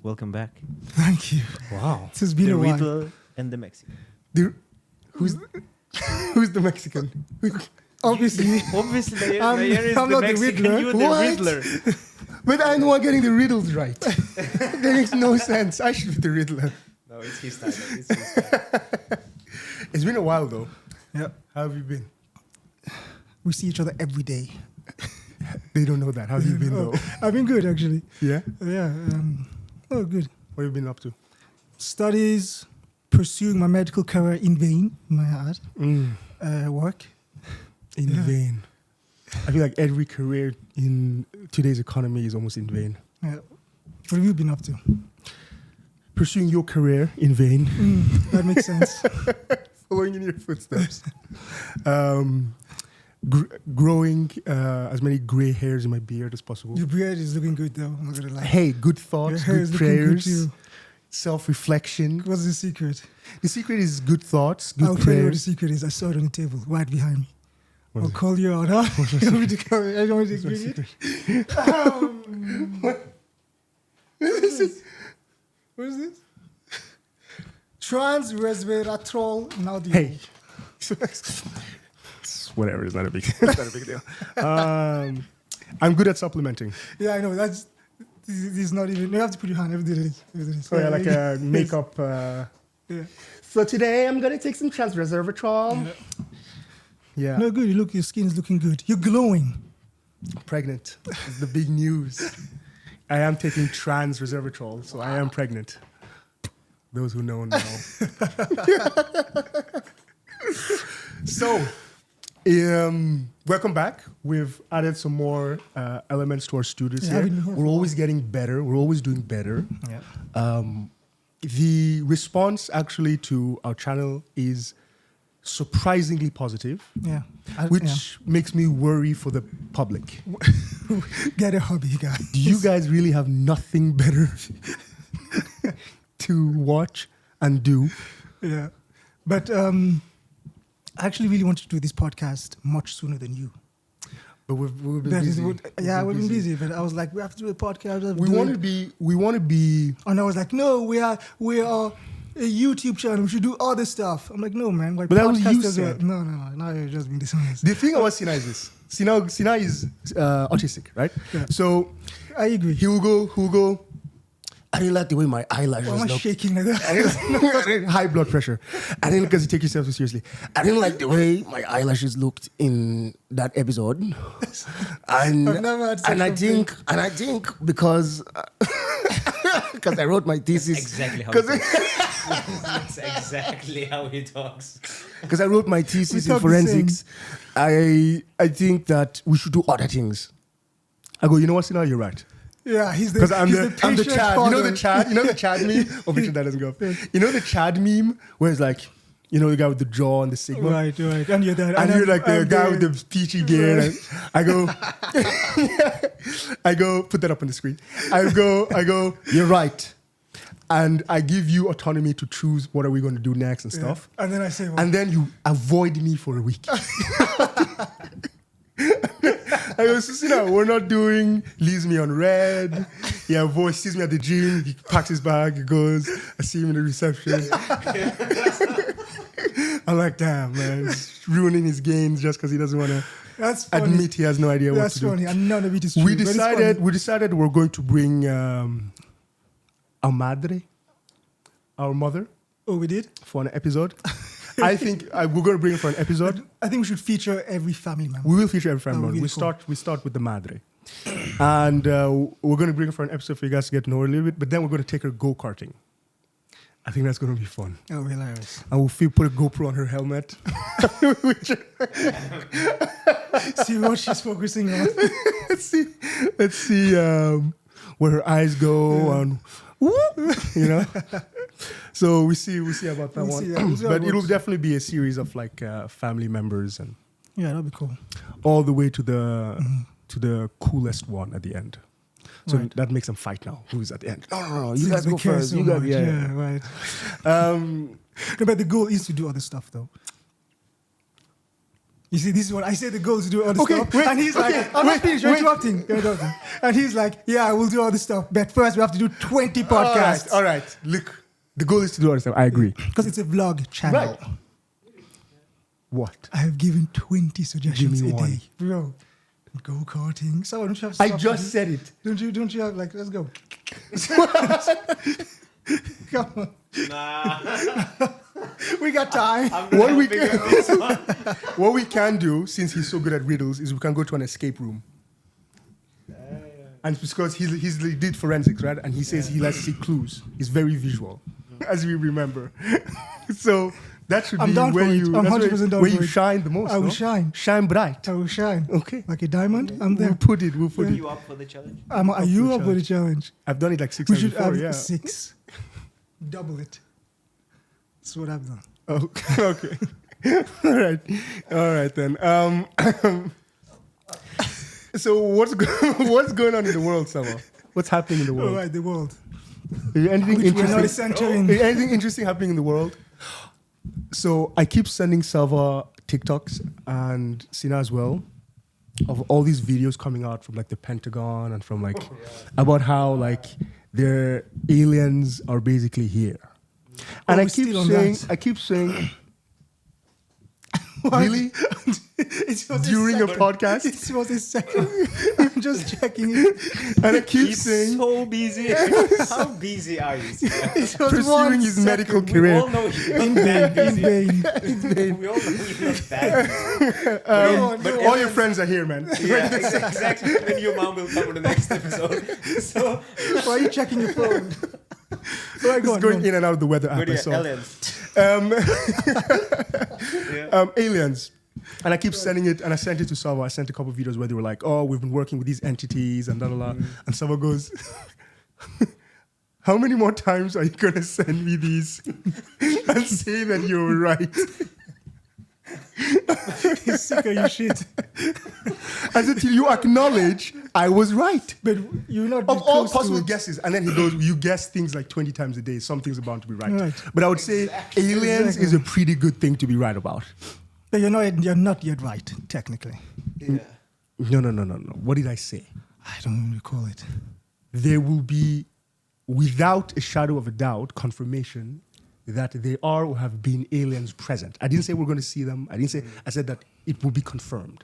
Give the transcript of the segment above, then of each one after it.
welcome back. Thank you. Wow. This has been The a while. Riddle and the Mexican. Who's the Mexican? Obviously. Obviously, I'm Nayan is not the the Mexican. Riddler. You're the What? Riddler. But I'm the one getting the riddles right. That makes no sense. I should be the Riddler. No, it's his time. It's his time. It's been a while though. Yeah. How have you been? We see each other every day. They don't know that. How have you been though? I've been good, actually. Yeah? Yeah. Good. What have you been up to? Studies, pursuing my medical career in vain, may I add. Work. In vain. I feel like every career in today's economy is almost in vain. Yeah. What have you been up to? Pursuing your career in vain. That makes sense. Following in your footsteps. Growing as many gray hairs in my beard as possible. Your beard is looking good, though. I'm not gonna lie. Hey, good Your thoughts, hair good is looking good prayers, too. self-reflection. What's the secret? The secret is good thoughts, good I'll tell you what the prayers. secret is. I saw it on the table right behind me. What I'll is it? call you out, huh? You want me to call you? I don't want to explain it. What is this? What is this? Trans-resveratrol nauseum. Hey. Whatever, it's not a big, it's not a big deal. I'm good at supplementing. Yeah, I know. This is not even. You have to put your hand. Everything is. Oh yeah, like a makeup. Yeah. So today I'm gonna take some trans-resveratrol. Yeah. No, good. Your skin is looking good. You're glowing. Pregnant is the big news. I am taking trans-resveratrol, so I am pregnant. Those who know know. So, welcome back. We've added some more elements to our studios Yeah, here. haven't been here for We're a always getting better. We're always doing better. Yeah. The response actually to our channel is surprisingly positive, Yeah. which makes me worry for the public. Get a hobby, guys. Do you guys really have nothing better to watch and do? Yeah. But I actually really wanted to do this podcast much sooner than you. But we've been That is busy. what- yeah, we've been busy, but I was like, we have to do a podcast. We want to be. And I was like, no, we are a YouTube channel. We should do other stuff. I'm like, no, man. Like, But that was you podcasters are- said. No. Now you're just being dishonest. The thing about Sina is this. Sina is autistic, right? Yeah. So I agree. he will go. I didn't like the way my eyelashes Why am I looked. shaking like that? I didn't high blood pressure. I didn't because you take yourself so seriously. I didn't like the way my eyelashes looked in that episode. And I've never had such I think because I wrote my thesis. Exactly how he talks. That's exactly how he talks. Because I wrote my thesis We in talk the forensics. I think that we should do other things. I go, you know what, Sina, you're right. Yeah, he's the Because I'm the patient Chad. father. You know the Chad meme? Oh, make sure that doesn't go. You know the Chad meme where it's like, you know the guy with the jaw and the sigma? Right. And you're that. And you're like the I'm guy with the peachy beard. Right. And I go, put that up on the screen. I go, you're right. And I give you autonomy to choose what are we going to do next and stuff. And then I say, well, And then you avoid me for a week. I go, so, we're not doing leaves me on red. Yeah, voice sees me at the gym. He packs his bag. He goes. I see him in the reception. I'm like, damn, man, he's ruining his gains just because he doesn't want to that's funny. admit he has no idea what That's to do. funny. And none of it is true. We but it's decided we're going to bring our madre, our mother, funny. Oh, we did? for an episode. I think we're going to bring her for an episode. I think we should feature every family member. We will feature every family That would member. be We start with the madre, and we're going to bring her for an episode for you guys to get to know her a little bit. But then we're going to take her go karting. I think that's going to be fun. Oh, hilarious. And we'll put a GoPro on her helmet. See what she's focusing on. Let's see where her eyes go and you know. So we see about that We'll one. see, yeah. We'll see how But it it'll works. definitely be a series of like family members and Yeah, that'd be cool. all the way to the coolest one at the end. So Right. that makes them fight now. Who's at the end? No. You Since guys we go care first. so You guys, much. yeah. Right. Um, No, but the goal is to do other stuff, though. You see, this is what I say. The goal is to do all the Okay, stuff, wait, and he's like, "I'm not finished. You're interrupting. You're interrupting." And he's like, "Yeah, I will do all the stuff, but first we have to do 20 podcasts All right. Look, the goal is to do all this stuff. I agree. because it's a vlog channel." Right. What? I have given 20 suggestions Give me a one. day, bro. Go karting. So don't you have? I stuff just to said it. do? Don't you have like? Let's go. Come on, Nah, we got time. I'm What not we helping can- with this one. What we can do, since he's so good at riddles, is we can go to an escape room. And it's because he did forensics, right? And he says he likes to see clues. He's very visual, as we remember. So that should I'm be down where for it. you, I'm that's 100% down where for you it. shine the most. I will no? shine. Shine bright. I will shine. Okay. Like a diamond. I'm there. We'll put it. We'll put Are it. you up for the challenge? Are you for up for the challenge? I've done it like 6 We times should before. have Yeah. 6. Double it. That's what I've done. Oh, okay. All right then. So what's going on in the world, Sama? What's happening in the All world? right, the world. Is there anything Which we're not interesting? centering. Is anything interesting happening in the world? So I keep sending Salva TikToks and Sina as well of all these videos coming out from like the Pentagon and from like about how like their aliens are basically here. And we're I keep still on saying, really? It was During a second. podcast? It was a second. I'm just checking it. And I keep He's saying, so busy. How busy are you? It was pursuing one his medical second. We career. all know you're In not that vain. In busy. vain. We all know you're not that busy. But But all your friends are here, man. Yeah, exactly. Then your mom will come on the next episode. So, Why are you checking your phone? Right, go It's on, going go on. in and out of the weather app. but I yeah, saw. aliens. Aliens. And I keep sending it, and I sent it to Sava. I sent a couple of videos where they were like, "Oh, we've been working with these entities," and And Sava goes, "How many more times are you gonna send me these and say that you're right?" He's sick of your shit. I said, "Till you acknowledge I was right." But you're not Of all close to possible it. guesses, and then he goes, "You guess things like 20 times a day. Some things are bound to be right." Right. But I would say aliens is a pretty good thing to be right about. But you're not yet right, technically. Yeah. No. What did I say? I don't even recall it. There will be, without a shadow of a doubt, confirmation that there are or have been aliens present. I didn't say we're going to see them. I said that it will be confirmed.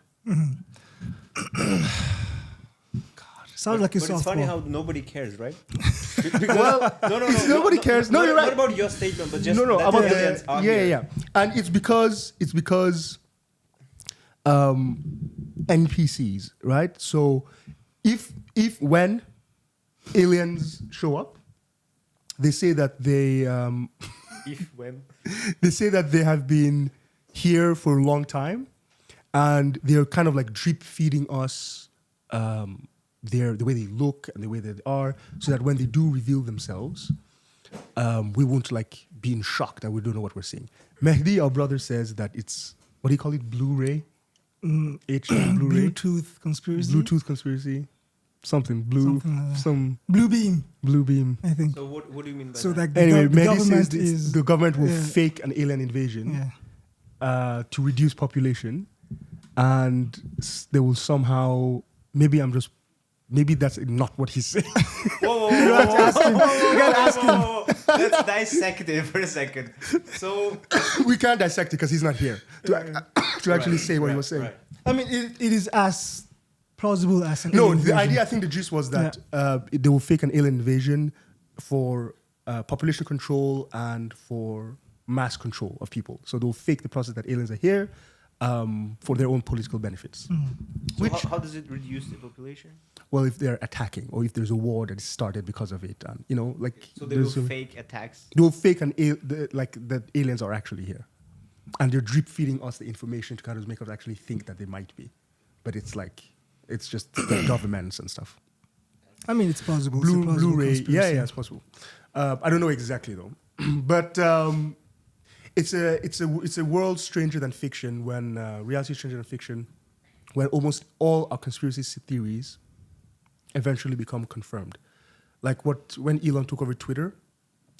Sounds like a But it's funny softball. how nobody cares, right? Because, no. Nobody cares. No, you're right. Not about your statement, but just No, that about the aliens are here. yeah. And it's because NPCs, right? So if when aliens show up, they say that they say that they have been here for a long time, and they're kind of like drip feeding us the way they look and the way they are, so that when they do reveal themselves, we won't like be in shock that we don't know what we're seeing. Mehdi, our brother, says that it's, what do you call it, Blu-ray? HD Blu-ray? Bluetooth conspiracy. Bluetooth conspiracy? Something blue, Something like that. some Blue beam, blue beam. I think. So what do you mean by So that? that Anyway, the Mehdi government says is the government will yeah. fake an alien invasion Yeah. to reduce population, and they will somehow, maybe that's not what he's saying. Whoa, You gotta ask him. Let's dissect it for a second. So We can't dissect it because he's not here to actually say what he was saying. Right. I mean, it is as plausible as an No, alien the invasion. idea, I think the gist was that they will fake an alien invasion for population control and for mass control of people. So they'll fake the process that aliens are here for their own political benefits. So how does it reduce the population? Well, if they're attacking or if there's a war that is started because of it, and So they will there's fake attacks. they'll fake that aliens are actually here, and they're drip feeding us the information to kind of make us actually think that they might be, but it's just the governments and stuff. I mean, it's plausible. It's a plausible Blu-ray, conspiracy. yeah, it's possible. I don't know exactly though, but it's a world stranger than fiction when reality is stranger than fiction, when almost all our conspiracy theories eventually become confirmed. Like when Elon took over Twitter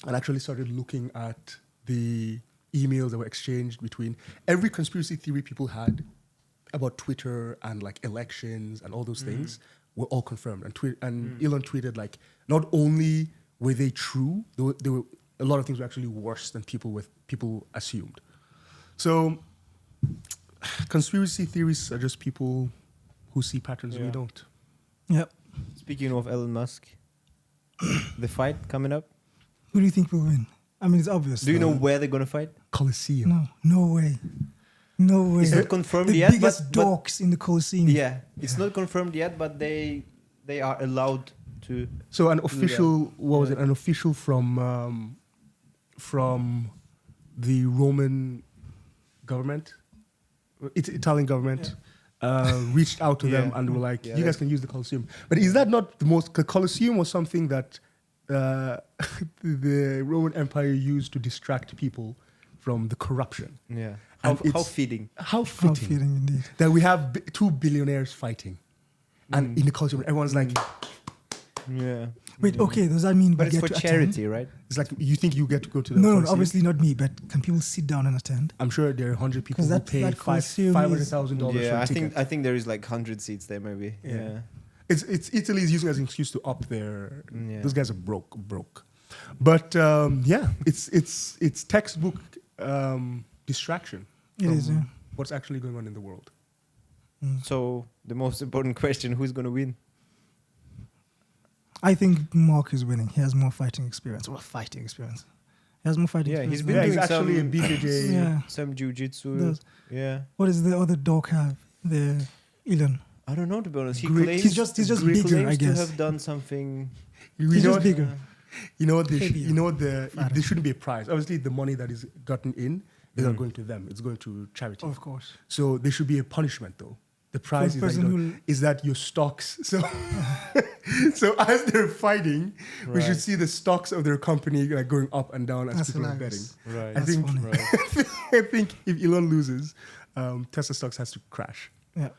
and actually started looking at the emails that were exchanged between every conspiracy theory people had about Twitter and like elections and all those things were all confirmed. And Elon tweeted like, not only were they true, they were a lot of things were actually worse than people assumed. So conspiracy theories are just people who see patterns we don't. Yep. Speaking of Elon Musk, the fight coming up. Who do you think will win? I mean, it's obvious. Do you know where they're gonna fight? Colosseum. No way. No way. It's not confirmed the yet. biggest dogs in the Colosseum. Yeah, it's not confirmed yet, but they are allowed to. So an official, what was it? An official from the Roman government, Italian government, reached out to them and were like, "You guys can use the Colosseum." But is that not the most? The Colosseum was something that the Roman Empire used to distract people from the corruption. Yeah. And How fitting. How How fitting fitting indeed. that we have two billionaires fighting, and in the Colosseum, everyone's like, Yeah. Wait, okay, does that mean But we it's get for to charity, attend? right? it's like you think you get to go to the No, Colosseum? obviously not me, but can people sit down and attend? I'm sure there are 100 people 'Cause who that pay Colosseum is- $500,000 for Yeah, a I ticket. think there is like 100 seats there, maybe. Yeah. It's Italy is using it as an excuse to up their. Yeah. Those guys are broke. But it's textbook distraction. It is, from yeah. What's actually going on in the world? So the most important question: who's gonna win? I think Mark is winning. He has more fighting experience. He has more fighting Yeah, experience. he's than been Yeah, me. he's doing actually a some- BJJ. Yeah. Some jujitsu. Does. Yeah. What does the other dog have? The Elon. I don't know, to be honest. He Great. claims He's just bigger, claims I guess. to have done something. He's just bigger. You know what? Heavier. Fatter. There shouldn't be a prize. Obviously, the money that is gotten in is not going to them. It's going to charity. Of course. So there should be a punishment, though. The prize the is that, person who- is that your stocks. So, so as they're fighting, we should Right. see the stocks of their company like going up and down as That's people are betting. hilarious. Right. I That's think funny. I think if Elon loses, Tesla stocks has to crash. Yeah.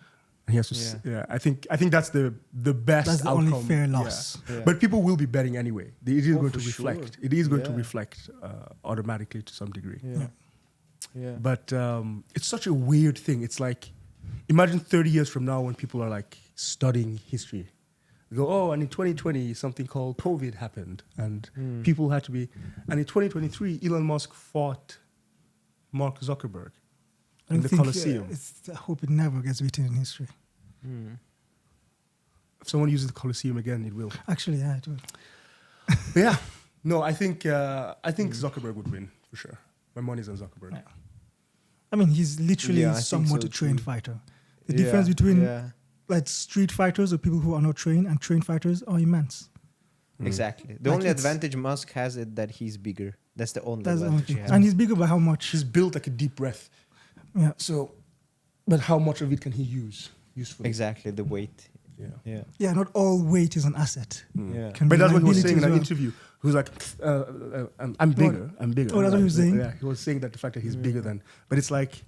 And he has to. I think that's the best That's the outcome. only fair loss. Yeah. But people will be betting anyway. It is going to for reflect. sure. It is going to Yeah. reflect automatically to some degree. Yeah. Yeah. But it's such a weird thing. It's like, imagine 30 years from now when people are like studying history. They go, oh, and in 2020, something called COVID happened. And people had to be. And in 2023, Elon Musk fought Mark Zuckerberg I in don't the think, Colosseum. I hope it never gets written in history. If someone uses the Colosseum again, it will. Actually, yeah, it will. But yeah. No, I think Zuckerberg would win for sure. My money's on Zuckerberg. Yeah. I mean, he's literally Yeah, I think somewhat so a trained too. fighter. The difference between like street fighters or people who are not trained and trained fighters are immense. Exactly. The Like only it's- advantage Musk has is that he's bigger. That's the only That's the only advantage he thing. has. And he's bigger by how much? He's built like a deep breath. Yeah. So, but how much of it can he use usefully? Exactly, the weight. Yeah. Yeah. Yeah, not all weight is an asset. Yeah. Can But be that's what he was liability saying in as an well. interview. He was like, I'm bigger. I'm bigger. Oh, that's what he was saying? Yeah, he was saying that the fact that he's bigger than. But it's like,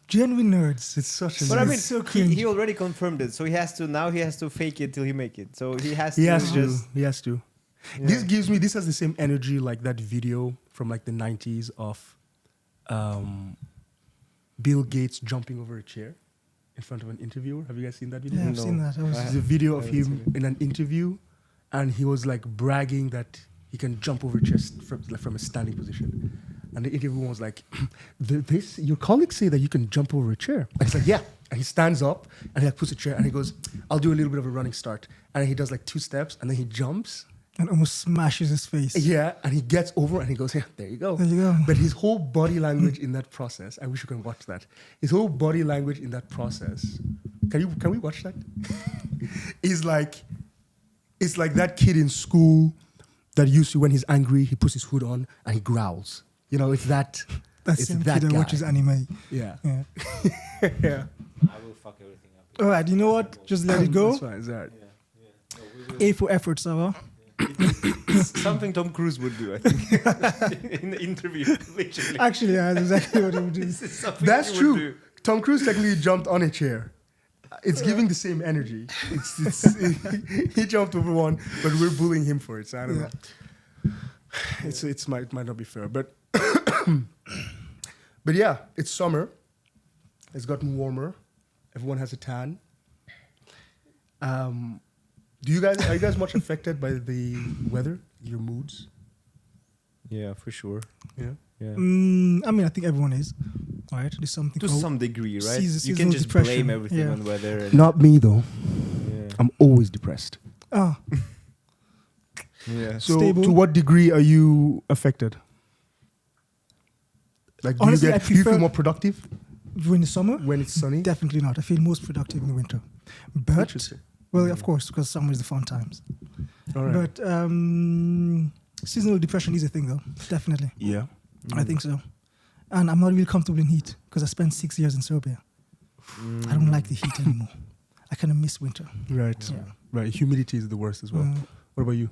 Genuine nerds. it's such a. But I mean, so he cringe. already confirmed it, so he has to fake it till he make it. So he has he to has to. just. He has to. Yeah. This has the same energy like that video from like the 90s of Bill Gates jumping over a chair in front of an interviewer. Have you guys seen that video? Yeah, I've No. seen that. There's a video of I haven't him seen in an interview, and he was like bragging that he can jump over chairs from a standing position. And the interviewer was like, your colleagues say that you can jump over a chair. And he's like, yeah. And he stands up and he like puts a chair and he goes, I'll do a little bit of a running start. And he does like 2 steps and then he jumps. And almost smashes his face. Yeah. And he gets over and he goes, yeah, there you go. There you go. But his whole body language in that process, I wish you could watch that. His whole body language in that process. Can we watch that? It's like that kid in school that used to, when he's angry, he puts his hood on and he growls. You know, it's that. That's it's same that kid that guy. watches anime. Yeah. Yeah. Yeah. I will fuck everything up. All right, you know what? Just let it go. That's fine. It's all right. A for effort, Sava. Something Tom Cruise would do, I think, in the interview. Literally, Actually, yeah, that's exactly what he would do. this is something That's he would true. do. Tom Cruise technically jumped on a chair. It's giving the same energy. He jumped over one, but we're bullying him for it. So I don't know. It might not be fair, but but yeah, it's summer. It's gotten warmer. Everyone has a tan. Are you guys much affected by the weather? Your moods? Yeah, for sure. Yeah. Yeah. I mean, I think everyone is. Right? There's something To called some degree, right? You seasonal can just depression. blame everything Yeah. on weather. And Not me though. yeah. I'm always depressed. Ah, Yeah. So, Stable. to what degree are you affected? Like, do Honestly, you I feel prefer- more productive during the summer, when it's sunny? definitely not. I feel most productive in the winter. But Interesting. well, of course, because summer is the fun times. All right. But seasonal depression is a thing, though. Definitely, Yeah. I think so. And I'm not really comfortable in heat because I spent 6 years in Serbia. I don't like the heat anymore. I kind of miss winter. Right. Yeah. Right. Humidity is the worst as well. Mm. What about you?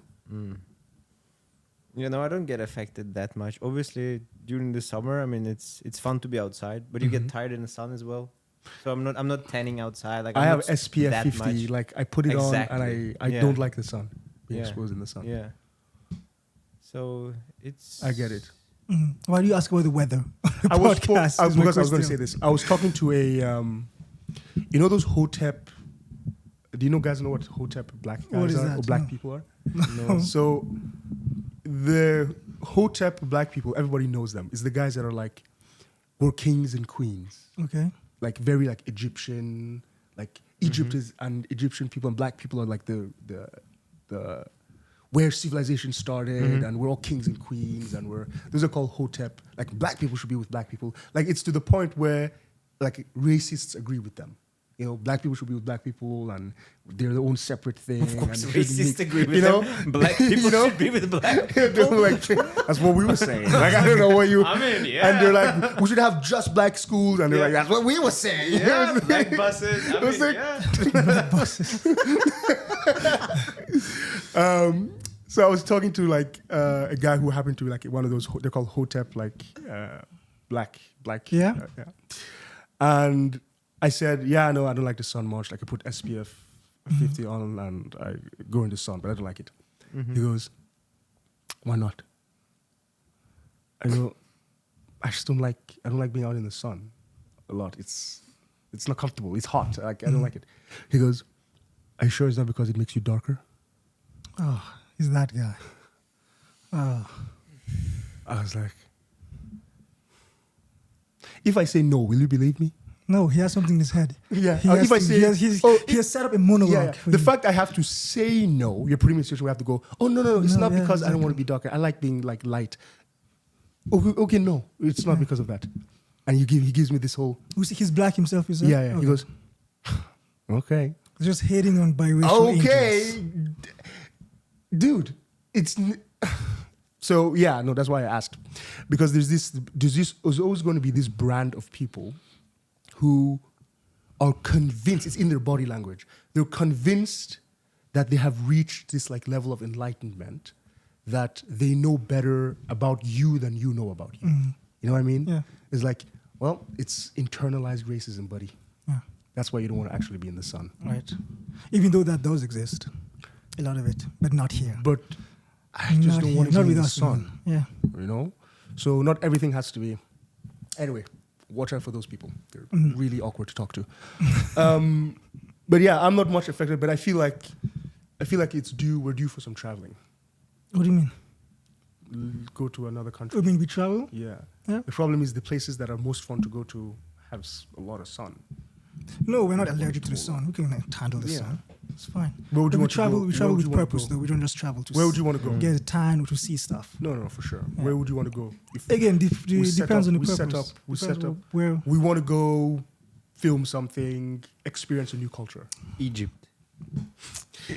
You know, I don't get affected that much. Obviously, during the summer, I mean, it's fun to be outside, but you get tired in the sun as well. So I'm not tanning outside. Like I I'm have not SPF that 50. much. Like, I put it on Exactly. and I Yeah. don't like the sun. Being Yeah. exposed in the sun. Yeah. So it's. I get it. Why do you ask about the weather? I was Podcast is my because I was going to say question. this. I was talking to a, you know those Hotep. Do you guys know what Hotep black What guys is are that? or black No. people are? No. So the Hotep black people, everybody knows them. It's the guys that are like, we're kings and queens, Okay. like very like Egyptian, like Egypt is and Egyptian people and black people are like the where civilization started, and we're all kings and queens, and those are called Hotep. Like black people should be with black people. Like it's to the point where like racists agree with them. You know, black people should be with black people, and they're their own separate thing. Of course, and they shouldn't racists mix- agree with you know? them. Black people You know? should be with black They're people. like, that's what we were saying. Like, I don't know what you. I mean, yeah. And they're like, we should have just black schools, and they're Yeah. like, that's what we were saying. Yeah, black buses. I was mean, like- yeah. So I was talking to like a guy who happened to be like one of those. They're called Hotep, like black. Yeah. Yeah. And I said, yeah, no, I don't like the sun much. Like I put SPF 50 on and I go in the sun, but I don't like it. He goes, why not? I go, I don't like being out in the sun a lot. It's not comfortable. It's hot. Like I don't like it. He goes, are you sure it's not because it makes you darker? Oh, he's that guy. Oh. I was like, if I say no, will you believe me? No, he has something in his head. Yeah. He has If I to- say, he has, oh, he has set up a monologue. Yeah, for the you. fact I have to say no, you're putting me in a situation where I have to go, oh, no, it's No, not yeah, because I don't want to be darker. I like being like light. Okay, no, it's not because of that. And he gives me this whole, He's black himself, you said? yeah. Okay. He goes, okay. He's just hating on biracial angels. Okay. Dude, so yeah, no, that's why I asked. Because there's always going to be this brand of people who are convinced, it's in their body language, they're convinced that they have reached this like level of enlightenment, that they know better about you than you know about you. You know what I mean? Yeah. It's like, well, it's internalized racism, buddy. Yeah. That's why you don't want to actually be in the sun. Right. Even though that does exist, a lot of it, but not here. But I just Not don't here, want to not be in with the us, sun. man. You know? So not everything has to be. Anyway, watch out for those people. They're really awkward to talk to. But yeah, I'm not much affected, but I feel like we're due for some traveling. What do you mean? Go to another country. I mean, we travel? Yeah. Yeah. The problem is the places that are most fun to go to have a lot of sun. No, we're not allergic to the sun. We can handle the Yeah. sun. It's fine. Where would But you we want to travel. go? We Where travel would you with want to purpose, go? though. We don't just travel to Where would you want to go? get a tan or to see stuff. No, for sure. Yeah. Where would you want to go? If Again, we set depends up- on the we purpose. set up- we Depends set on up. where. we want to go film something, experience a new culture. Egypt.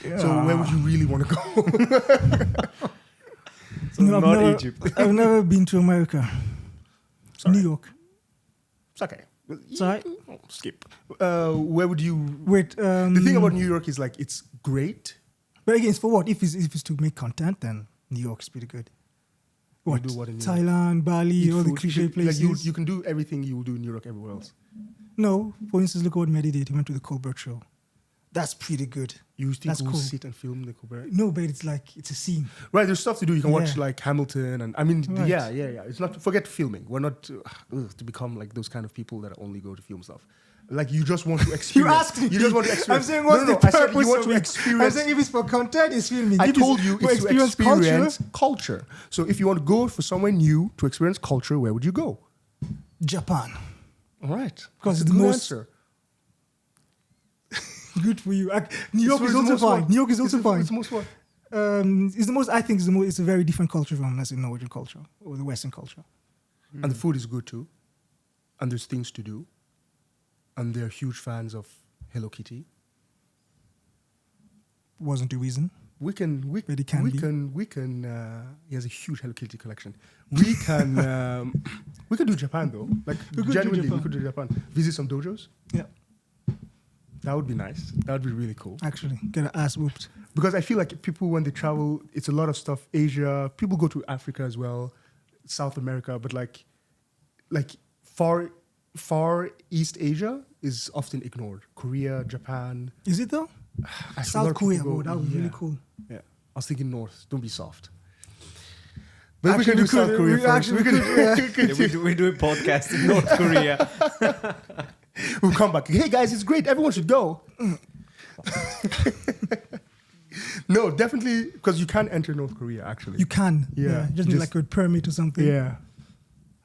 So where would you really want to go? No, I've not never, Egypt. I've never been to America. Sorry. New York. It's okay. Sorry. Oh, skip. Where would you? Wait. The thing about New York is like it's great. But again, it's for what? If it's to make content, then New York is pretty good. What? do what in New Thailand, Bali, Eat all the food. cliche Like places. you can do everything you will do in New York everywhere else. No, for instance, look at what Mehdi did. He went to the Colbert Show. That's pretty good. You think That's we'll cool. sit and film the Colbert? No, but it's like, it's a scene. Right, there's stuff to do. You can watch Yeah. like Hamilton, and I mean, Right. yeah. It's not forget filming. We're not to become like those kind of people that only go to film stuff. Like you just want to experience. You asked me. You just want to experience. I'm saying, what's the I said purpose you want of to it? experience. I'm saying if it's for content, it's filming. I If told you for it's to experience culture, culture. So if you want to go for somewhere new to experience culture, where would you go? Japan. All right, Because that's a the good most- answer. Good for you. New York It's is the also most fine. one. New York is also It's the- fine. It's the most one. It's the most. I think it's a very different culture from, let's say, Norwegian culture or the Western culture. And the food is good too. And there's things to do. And they're huge fans of Hello Kitty. Wasn't the reason. We can. But it can be. He has a huge Hello Kitty collection. We can. We could do Japan though. Like We could do genuinely, Japan. we could do Japan. Visit some dojos. Yeah, That would be nice. That would be really cool. actually, get our ass whooped. Because I feel like people, when they travel, it's a lot of stuff. Asia, people go to Africa as well, South America, but like far East Asia is often ignored. Korea, Japan. Is it though? I see a lot South of people Korea, go- bro. That would be really yeah. cool. Yeah, I was thinking North. Don't be soft. But Actually, we can do South could- Korea we first. actually We can, could, We do a podcast in North Korea. we'll come back. Hey guys, it's great. Everyone should go. No, definitely, because you can enter North Korea. Actually, You can. Yeah, You just need just- like a permit or something. yeah.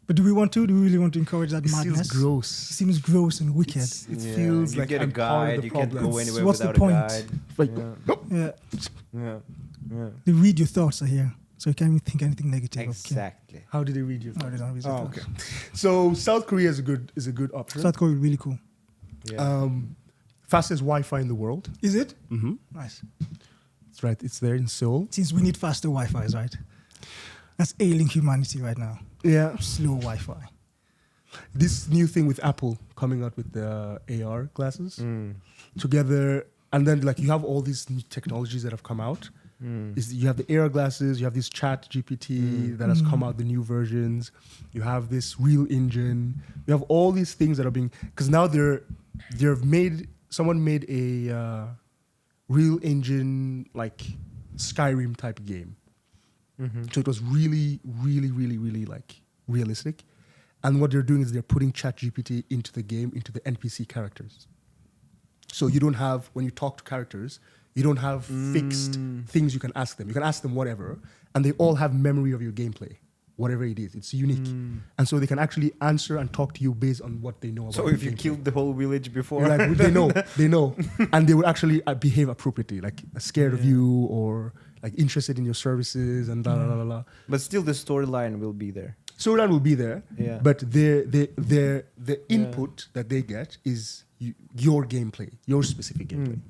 But do we want to? Do we really want to encourage that It madness? feels gross. It seems gross and wicked. It Yeah, feels you like get a I'm part of guide. the You can't problem. go anywhere What's the without a point? guide. Like, Yeah. nope. Yeah. Yeah. Yeah. They read your thoughts are here. So you can't even think anything negative. Exactly. How did they read you? No, they don't read your Oh, thoughts. okay. So South Korea is a good option. South Korea is really cool. Yeah. Fastest Wi-Fi in the world. Is it? Mm-hmm. Nice. That's right. It's there in Seoul. Since we need faster Wi-Fi, right? That's ailing humanity right now. Yeah. Slow Wi-Fi. This new thing with Apple coming out with the AR glasses Mm. together, and then like you have all these new technologies that have come out. Is you have the AR glasses, you have this Chat GPT that has come out, the new versions. You have this Real Engine. You have all these things that are being, because now someone made a Real Engine like Skyrim type game. So it was really, really, really, really like realistic. And what they're doing is they're putting ChatGPT into the game, into the NPC characters. So you don't have, when you talk to characters, you don't have fixed things you can ask them. You can ask them whatever, and they all have memory of your gameplay, whatever it is. It's unique. And so they can actually answer and talk to you based on what they know about So your if you gameplay. killed the whole village before, Like, they know. And they would actually behave appropriately, like scared of you or like interested in your services and blah, blah, blah, blah. but still the storyline will be there. Storyline will be there, Yeah. but the input that they get is your gameplay, your specific gameplay.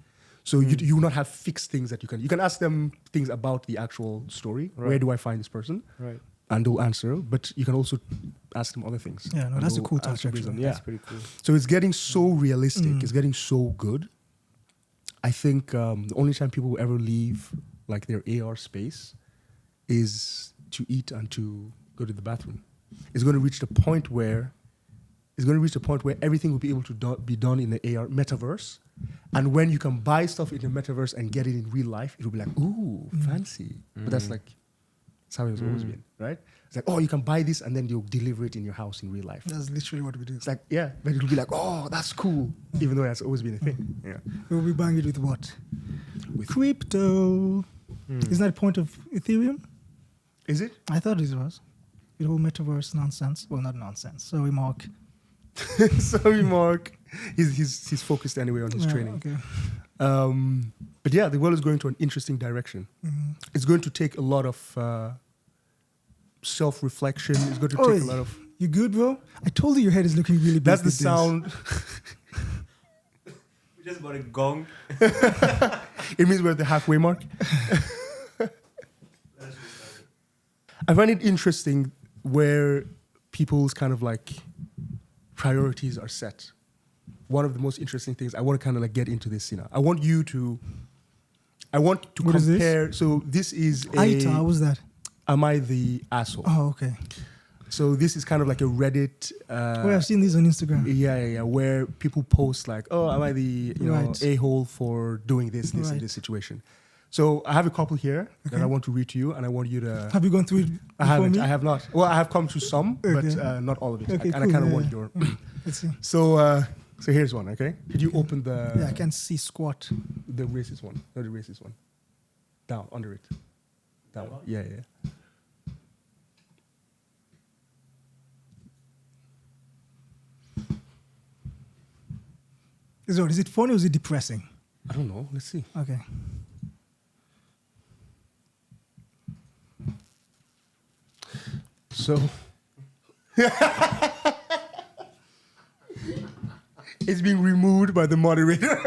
So you will not have fixed things that you can ask them things about the actual story. Right. Where do I find this person? Right. And they'll answer, but you can also ask them other things. Yeah, no, And that's a they'll cool touch, answer based on- actually. Yeah. That's pretty cool. So it's getting so realistic. It's getting so good. I think the only time people will ever leave like their AR space is to eat and to go to the bathroom. It's going to reach the point where everything will be able to be done in the AR metaverse. And when you can buy stuff in the metaverse and get it in real life, it will be like, ooh, fancy. But that's how it's always been, right? It's like, oh, you can buy this and then they'll deliver it in your house in real life. That's literally what we do. It's like, yeah, but it'll be like, oh, that's cool, even though that's always been a thing. Yeah. We'll be buying it with what? With- Crypto. Isn't that the point of Ethereum? Is it? I thought it was. The whole metaverse nonsense. Well, not nonsense. Sorry, Mark. Sorry, Mark. He's focused anyway on his Yeah, training. Okay. But yeah, the world is going to an interesting direction. It's going to take a lot of self-reflection. It's going to take a lot of. You good, bro? I told you your head is looking really big. That's the these days. sound. We just got a gong. It means we're at the halfway mark. I find it interesting where people's kind of like priorities are set. One of the most interesting things, I want to kind of like get into this, Sina. I want to What is this? compare. So this is Aita, what was that? Am I the asshole? Oh, okay. So this is kind of like a Reddit. Oh, I've seen this on Instagram. Yeah, where people post like, "Oh, am I the Right. a-hole for doing this in Right. this situation?" So I have a couple here that Okay. I want to read to you, and I want you to. Have you gone through it I before haven't. me? I have not. Well, I have come to some, Okay. but not all of it. Okay, and I cool, kind of yeah, want yeah. your. Let's see. So here's one. Okay, could you open the Yeah, I can see squat. the racist one? Not the racist one. Down under it. That one. Yeah. Is it funny or is it depressing? I don't know. Let's see. Okay. So it's being removed by the moderator.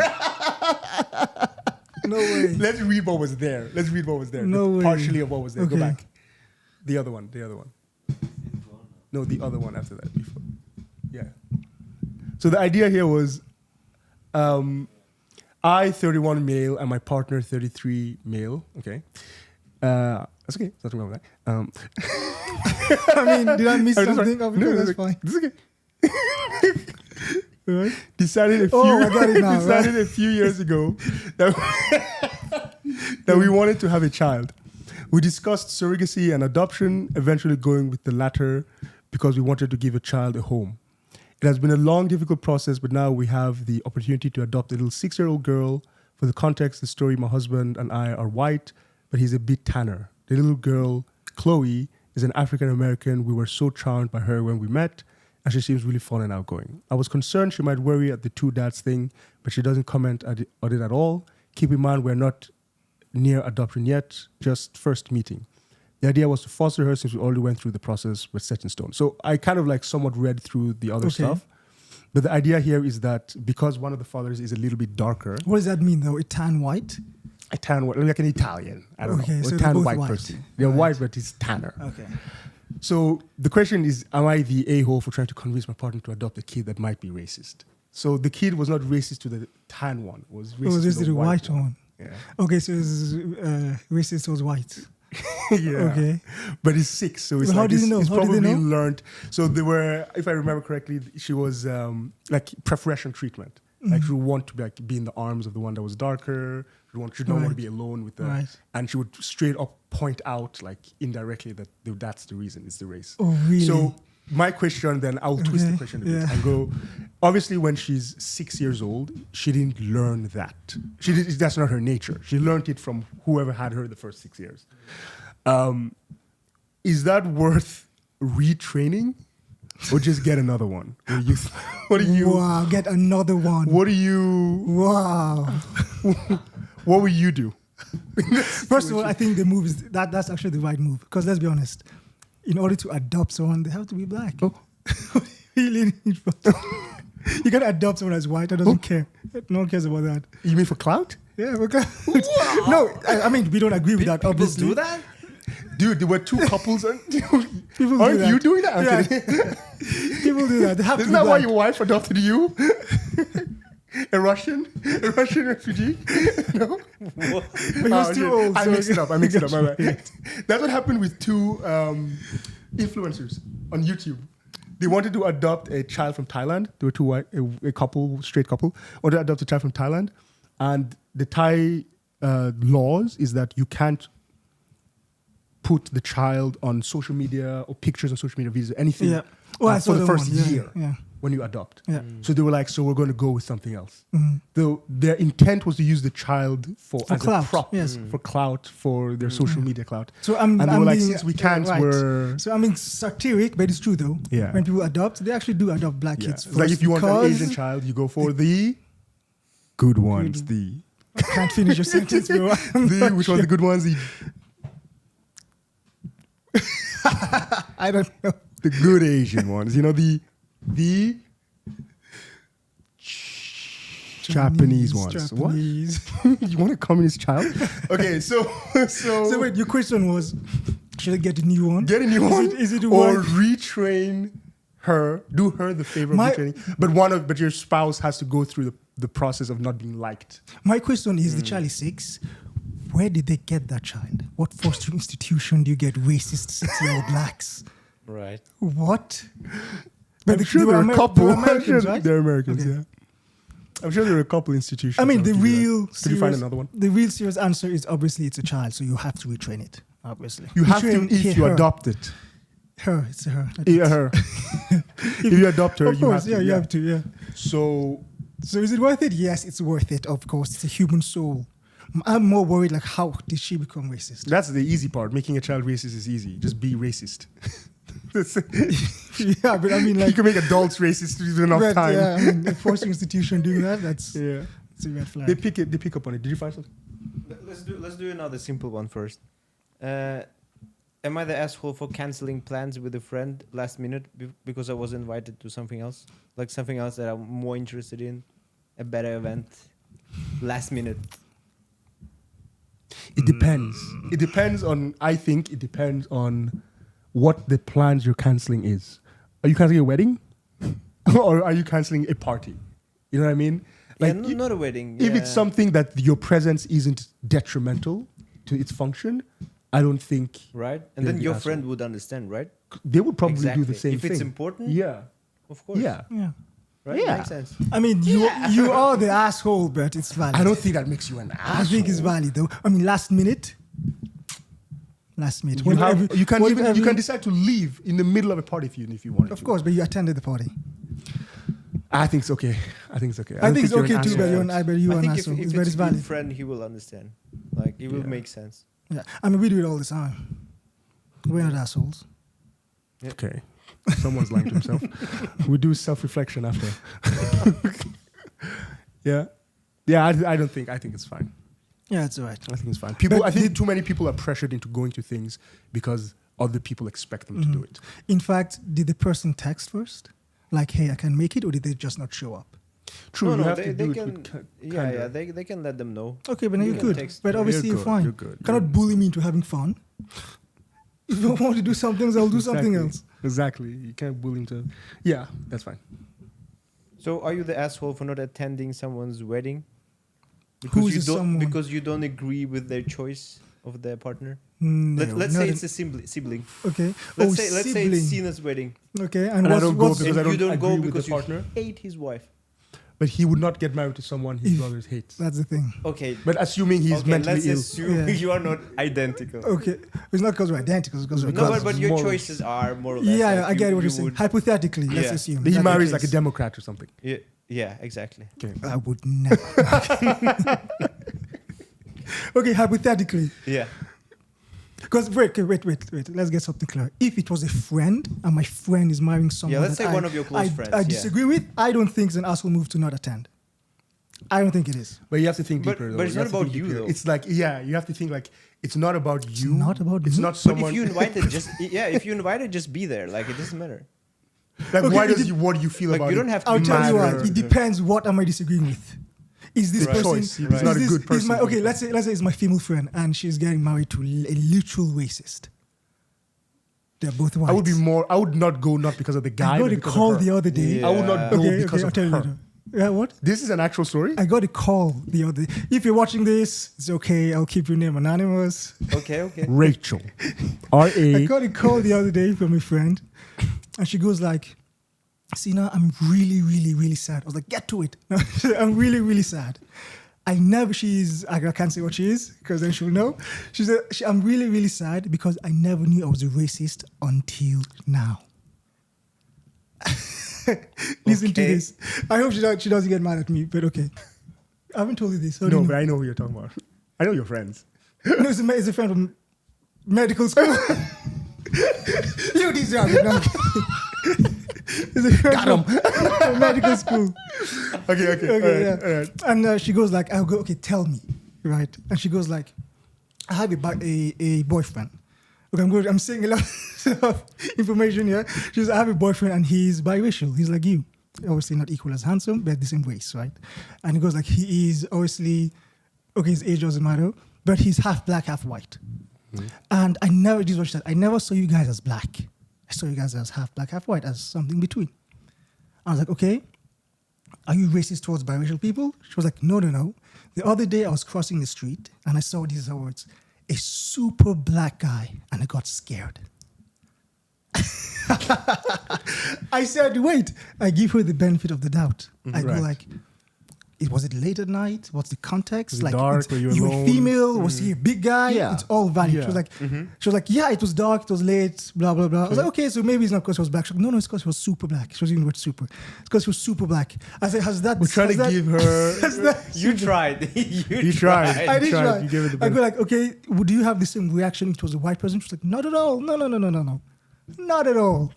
No way. Let's read what was there. No way. Partially of what was there. Go Okay. back. The other one. No, the other one after that. Before. Yeah. So the idea here was, I 31 male and my partner 33 male. Okay. That's okay. There's nothing wrong with that. I mean, did I miss Oh, that's something? right. Oh, No, that's that's fine. This is okay. Right? Decided a few. Oh, I got it now, decided a few years ago that that we wanted to have a child. We discussed surrogacy and adoption, eventually going with the latter because we wanted to give a child a home. It has been a long, difficult process, but now we have the opportunity to adopt a little 6-year-old girl. For the context, the story, my husband and I are white, but he's a bit tanner. The little girl, Chloe, is an African American. We were so charmed by her when we met, and she seems really fun and outgoing. I was concerned she might worry at the two dads thing, but she doesn't comment on it at all. Keep in mind, we're not near adoption yet, just first meeting. The idea was to foster her since we already went through the process with set in stone. So I kind of like somewhat read through the other stuff. But the idea here is that because one of the fathers is a little bit darker, What does that mean, though? A tan white? a tan, like an Italian, I don't Okay, know, so a they're tan both white white. person. They're Right. white, but he's tanner. Okay. So the question is, am I the a-hole for trying to convince my partner to adopt a kid that might be racist? So the kid was not racist to the tan one, it was racist this to is the the white one. Yeah. Okay, so it's racist was white. Yeah. Okay. But he's 6, so it's Well, how like did it's, he know? it's How did probably they know? learned. So they were, if I remember correctly, she was like preferential treatment. Like she would want to be in the arms of the one that was darker. She would not want to Right. be alone with the, Right. and she would straight up point out like indirectly that that's the reason, it's the race. Oh, really? So my question then, I'll twist the Okay, question a bit yeah. and go, obviously when she's 6 years old, she didn't learn that. That's not her nature. She learned it from whoever had her the first 6 years. Is that worth retraining or just get another one? Wow, get another one. What do you, Wow. what would you do? First of all, I think the move is that's actually the right move. Because let's be honest, in order to adopt someone, they have to be black. Oh. Really? You can adopt someone that's white. That doesn't care. No one cares about that. You mean for clout? Yeah, because no, I mean we don't agree with that. People Obviously, do that? Dude, there were 2 couples. People do Aren't that. you doing that? I'm Yeah. kidding. People do that. They have Isn't to be that why black. your wife adopted you? A Russian refugee? No? But he was Oh, too shit. old. I so- mixed it up. My bad. That's what happened with 2 influencers on YouTube. They wanted to adopt a child from Thailand. There were 2 white, a couple, straight couple, wanted to adopt a child from Thailand. And the Thai laws is that you can't put the child on social media or pictures on social media, videos, anything Yeah. Oh, I for saw the that first one. Yeah, year yeah. when you adopt. Yeah. So they were like, so we're going to go with something else. Mhm. Though their intent was to use the child For as clout, a prop, yes. for clout, for their social media clout. So I'm And they were like, being- since we can't, right. we're... So I mean satiric, but it's true though. Yeah. When people adopt, they actually do adopt black Yeah. kids. It's like if you want an because- Asian child, you go for the good ones. The I can't finish your sentence, bro. I'm not which one's the good ones? I don't know. The good Asian ones. You know, the Japanese ones. Japanese. What? You want a communist child? Okay, so So wait, your question was, should I get a new one? get a new one, Is it or worth- retrain her? Do her the favor of My- retraining, but your spouse has to go through the process of not being liked. My question is, the child is 6. Where did they get that child? What fostering institution do you get racist 6-year-old blacks? Right. What? I'm sure there are a couple. They were Americans, right? They're Americans, Okay. yeah. I'm sure there are a couple institutions. I mean, that the would do that. real Could you find serious, another one? the real serious answer is obviously it's a child, so you have to retrain it. Obviously, You have to Retrain if you her. adopt it. Her, it's her. not Yeah, it. her. If you adopt her, Of you course, have yeah, to. you have to, yeah. So So is it worth it? Yes, it's worth it. Of course, it's a human soul. I'm more worried. Like, how did she become racist? that's the easy part. Making a child racist is easy. Just be racist. Yeah, but I mean, You like, can make adults racist with enough red, time. yeah, I mean, a forcing institution doing that, that's Yeah. it's a red flag. They pick up on it. Did you find something? Let's do another simple one first. Am I the asshole for canceling plans with a friend last minute because I was invited to something else, like something else that I'm more interested in, a better event, last minute? It depends. It depends on. I think it depends on what the plans you're canceling is. Are you canceling a wedding, or are you canceling a party? You know what I mean? Yeah, Like, not a wedding. if yeah. it's something that your presence isn't detrimental to its function, I don't think right, and They're then the your asshole. friend would understand, right? they would probably Exactly. do the same if thing. it's important, Yeah. of course. Yeah. Yeah, right. Yeah. Makes sense. I mean, you are the asshole, but it's valid. I don't think that makes you an asshole. I think it's valid though. I mean, last minute. You, What if have, every- you can what if even, you every- can decide to leave in the middle of a party if you want. Of course, but you attended the party. I think it's okay. I think it's okay. I think it's you're an okay too, but asshole. you're an, but you I are an think asshole. if But it's it's a good valid. friend, he will understand. Like it will Yeah. make sense. Yeah, I mean, we do it all the time. We're not assholes. Okay. Someone's lying to himself. We do self-reflection after. Yeah. Yeah, I don't think. I think it's fine. Yeah, it's all right. I think it's fine. People. But I think too many people are pressured into going to things because other people expect them to do it. In fact, did the person text first? Like, hey, I can make it, or did they just not show up? True. You have they, to they do can. it with Yeah, they can let them know. Okay, but now You you're can good. text But them. obviously You're you're good, fine. you're good, You cannot bully me into having fun. If I want to do something else, I'll do something Exactly. else. Exactly. You can't bully him to. Yeah, that's fine. So, are you the asshole for not attending someone's wedding? Who is you this don't someone? because you don't agree with their choice of their partner. No, Let's not say an- it's a sibling. okay. Let's Oh, say it's sibling. Sina's wedding. Okay, And I don't go because And I don't you don't go agree with because the you partner. hate his wife. But he would not get married to someone his If- brother hates. That's the thing. Okay. But assuming he's okay, mentally let's ill. assume Yeah. you are not identical. Okay, it's not because we're identical. It's because we're No, cousins. but your more- choices are more or less. Yeah, like I get you- what you you're saying. would- Hypothetically, let's Yeah. assume. But he that's the marries like a case. Democrat or something. Yeah, exactly. Okay. I would never. Okay, hypothetically. Yeah. Because wait. Let's get something clear. If it was a friend and my friend is marrying someone, let's that say one of your close friends, I yeah. disagree with. I don't think it's an asshole move to not attend. I don't think it is. But you have to think But- deeper. but though. it's You not have to about think you, deeper. though. It's like you have to think like it's not about you. not about It's me. not But someone. if you invited, if you invited, just be there. Like it doesn't matter. like, Okay, why it does dep- you? What do you feel Like about you it? don't have to. I'll be tell you mad why. or- It depends. What am I disagreeing with? Is this Right. person? Choice. He's is not a this- good is person my- for okay, the let's say it's my female friend and she's getting married to a literal racist. They're both white. I would not go not because of the guy. I got but a because call of her. the other day. Yeah. I would not go Okay, because I'll of tell you her. later. Yeah, what? This is an actual story. I got a call the other day. If you're watching this, it's okay. I'll keep your name anonymous. Okay. Rachel, I R.A. got a call the other day from a friend, and she goes like, "Sina, I'm really, really, really sad." I was like, "Get to it." I'm really, really sad. I can't say what she is because then she'll know. She said, "I'm really, really sad because I never knew I was a racist until now." Listen to Okay. this. I hope she doesn't get mad at me, but okay. I haven't told you this. How do No, you but know? I know who you're talking about. I know your friends. No, it's a friend from medical school. You deserve it. No. It's a friend from medical school. Okay. Okay, yeah. All right. And she goes like, I'll go, okay, tell me, right? And she goes like, I have a boyfriend. Okay, I'm saying a lot of information here. She says, I have a boyfriend and he's biracial. He's like you. Obviously not equal as handsome, but the same race, right? And he goes like, he is obviously, okay, his age doesn't matter, but he's half black, half white. And this is what she said, I never saw you guys as black. I saw you guys as half black, half white, as something between. I was like, okay, are you racist towards biracial people? She was like, no. The other day I was crossing the street and I saw these words, a super black guy, and I got scared. I said, wait. I give her the benefit of the doubt. I go Right. like, was it late at night? What's the context? Was it Like, dark? Were you were alone? female? Was he a big guy? Yeah. It's all valid. Yeah. She was like, yeah, it was dark. It was late. Blah blah blah. I was like, okay, so maybe it's not because she was black. She was like, no, it's because she was super black. She was using the word super. It's because she was super black. I said, has that? We're trying to give her. has that- You tried. You tried. I did tried. try. You gave it the I go benefit. like, okay, would you have the same reaction if it was a white person? She was like, not at all. No. Not at all.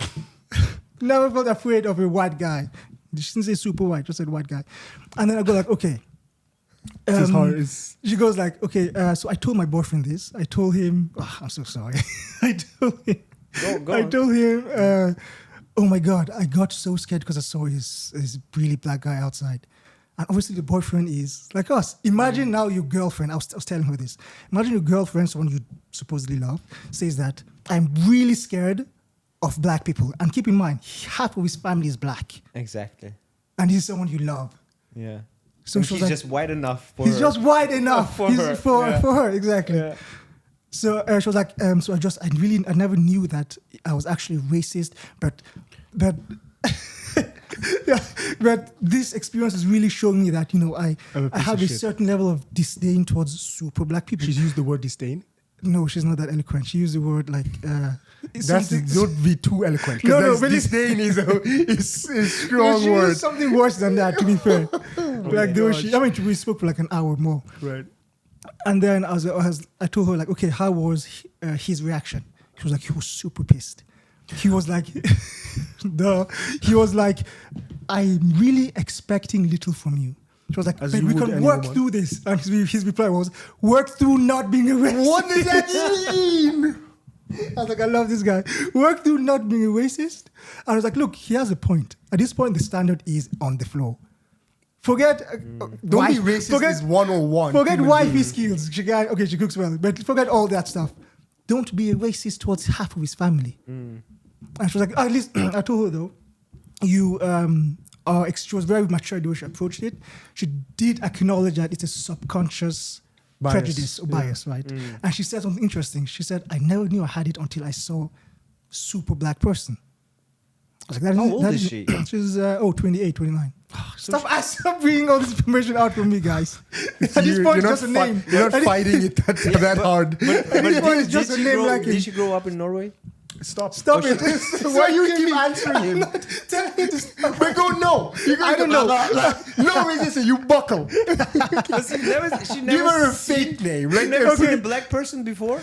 Never felt afraid of a white guy. She didn't say super white, just said white guy. And then I go like, okay. This is hard. It's, She goes like, okay, so I told my boyfriend this. I told him, I'm so sorry. I told him, Go I on. told him, oh my God, I got so scared because I saw his really black guy outside. And obviously the boyfriend is like us. Imagine now your girlfriend, I was telling her this. Imagine your girlfriend, someone you supposedly love, says that, I'm really scared of black people. And keep in mind, half of his family is black. Exactly. And he's someone you love. Yeah. So And she was she's like, just wide enough for he's her. just wide enough For He's her, for yeah. her, exactly. Yeah. So she was like, so I never knew that I was actually racist, but yeah, but this experience is really showing me that, I I'm a piece have of a shit. certain level of disdain towards super black people. she's used the word disdain. No, she's not that eloquent. She used the word like, it's That's something- don't be too eloquent. No, Because but disdain is a No, strong she word. used something worse than that, to be fair. Like the way gosh. we spoke for like an hour more. Right. And then I told her like, okay, how was his reaction? She was like, he was super pissed. He was like, he was like, I'm really expecting little from you. She was like, As "Babe, you we would can any work woman." through this. And his reply was, work through not being a racist. What does that mean? I was like, I love this guy. Work through not being a racist. And I was like, look, he has a point. At this point, the standard is on the floor. Forget Don't be racist is 101. Forget human wifey being. skills. She cooks well, but forget all that stuff. Don't be a racist towards half of his family. And she was like, at least I told her though, she was very mature the way she approached it. She did acknowledge that it's a subconscious Bias, prejudice or yeah. bias, right? And she said something interesting. She said, I never knew I had it until I saw super black person. I was like, How old is she? She's 28, 29. Stop bringing all this information out from me, guys. At this point, it's just a name. You're not fighting it that hard. At this point, it's just a name like Did him. she grow up in Norway? Stop it. Why you keep answering him? Tell me to stop. We go no. You I don't know. No reason. You buckle. But she never Give her a fake name. Like never seen Okay. a black person before.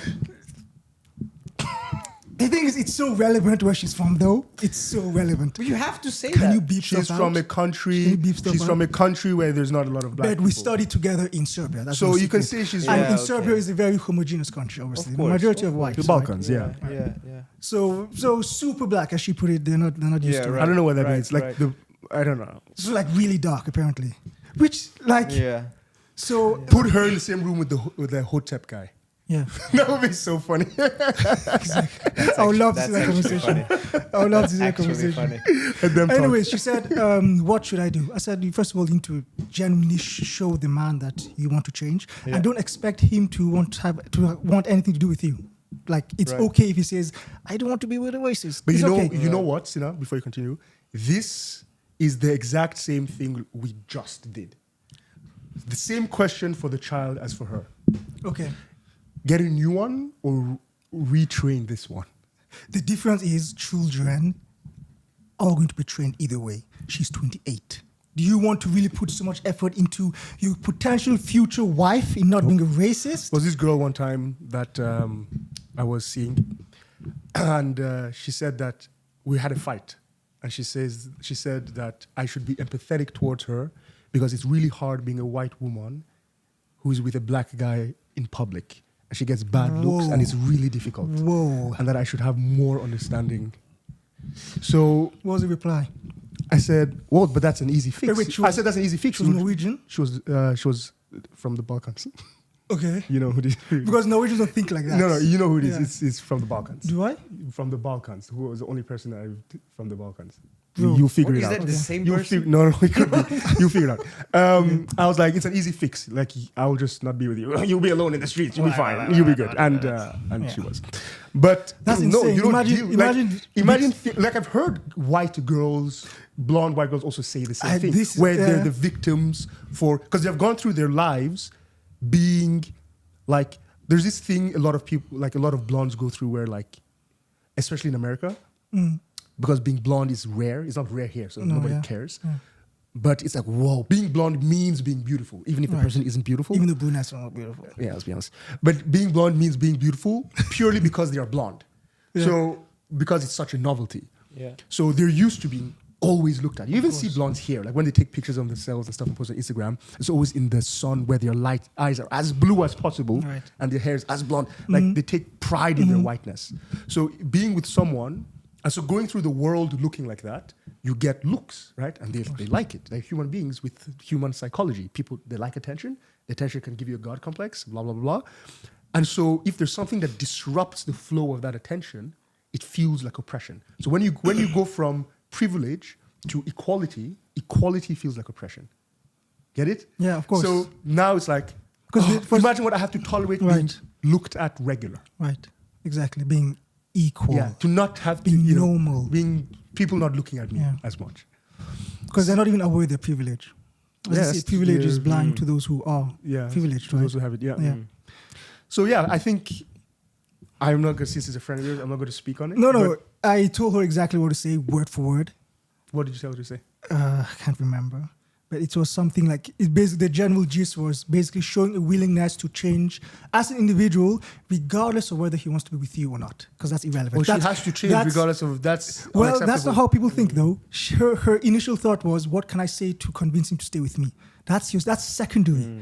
The thing is, it's so relevant where she's from, though. It's so relevant. But you have to say Can that. you beep She's stuff from out? a country. Can you beep stuff She's out? from a country where there's not a lot of black But people. we studied together in Serbia. That's So no you can secret. say she's And Yeah, in okay. Serbia is a very homogeneous country, obviously. Of The course, majority of of whites. the right? Balkans. Yeah. yeah. So super black, as she put it, they're not used Yeah, to it. right. I don't know what that Right, means. Like right. I don't know. It's like really dark, apparently. Which, like, Yeah. so, Put her in the same room with the Hotep guy. yeah. That would be so funny. I would love to see that conversation. I would love to see that Actually conversation. funny. Let them talk. Anyways, she said, what should I do? I said, you first of all need to genuinely show the man that you want to change. Yeah. And don't expect him to want anything to do with you. Like, it's Right. okay if he says, I don't want to be with a racist. But it's okay. you know what, Sina, before you continue? This is the exact same thing we just did. The same question for the child as for her. Okay. Get a new one or retrain this one? The difference is children are going to be trained either way. She's 28. Do you want to really put so much effort into your potential future wife in not being a racist? Was this girl one time that I was seeing, and she said that we had a fight, and she said that I should be empathetic towards her because it's really hard being a white woman who's with a black guy in public, and she gets bad looks, and it's really difficult. Whoa. And that I should have more understanding. So What was the reply? I said, well, but that's an easy fix. Wait, she I was- said that's an easy fix. She was Norwegian? She was from the Balkans. Okay. You know who this is? Because Norwegians don't think like that. No, you know who it is. Yeah. It's from the Balkans. Do I? From the Balkans. Who was the only person from the Balkans? Bro. You'll figure Is it out. that the same You'll person? no, it could be. You'll figure it out. I was like, it's an easy fix. Like, I'll just not be with you. You'll be alone in the streets. You'll be fine. You'll be good. And she was. But That's no, insane. you don't Imagine- deal. imagine- Imagine like I've heard blonde white girls also say the same thing, where they're the victims because they've gone through their lives being like, there's this thing a lot of people, like a lot of blondes go through where like, especially in America, because being blonde is rare. It's not rare here, so nobody cares. Yeah. But it's like, whoa, being blonde means being beautiful, even if the person isn't beautiful. Even the brunettes are not beautiful. Yeah, let's be honest. But being blonde means being beautiful purely because they are blonde. Yeah. So, because it's such a novelty. Yeah. So they're used to being always looked at. You even see blondes here, like when they take pictures of themselves and stuff and post on Instagram, it's always in the sun where their eyes are as blue as possible Right. and their hair is as blonde. Like they take pride in their whiteness. So being with someone, and so going through the world looking like that, you get looks, right? And they like it. They're human beings with human psychology. People, they like attention. The attention can give you a God complex, blah, blah, blah, blah. And so if there's something that disrupts the flow of that attention, it feels like oppression. So when you go from privilege to equality feels like oppression. Get it? Yeah, of course. So now it's like, 'Cause imagine what I have to tolerate being looked at regular. Right. Exactly. Being equal. Yeah, to not have Being to, normal. being people not looking at me Yeah. as much. Because they're not even aware of their privilege. As I say, Yes, privilege is yeah, blind to those who are Yeah, privileged, to right? those who have it. Yeah. Yeah. So yeah, I think I'm not going to, since it's a friend of yours, I'm not going to speak on it. No. but I told her exactly what to say, word for word. What did you tell her to say? I can't remember. But it was something like, the general gist was basically showing a willingness to change as an individual, regardless of whether he wants to be with you or not, because that's irrelevant. She has to change regardless of that's Well, that's unacceptable. not how people think, though. Her initial thought was, what can I say to convince him to stay with me? That's secondary.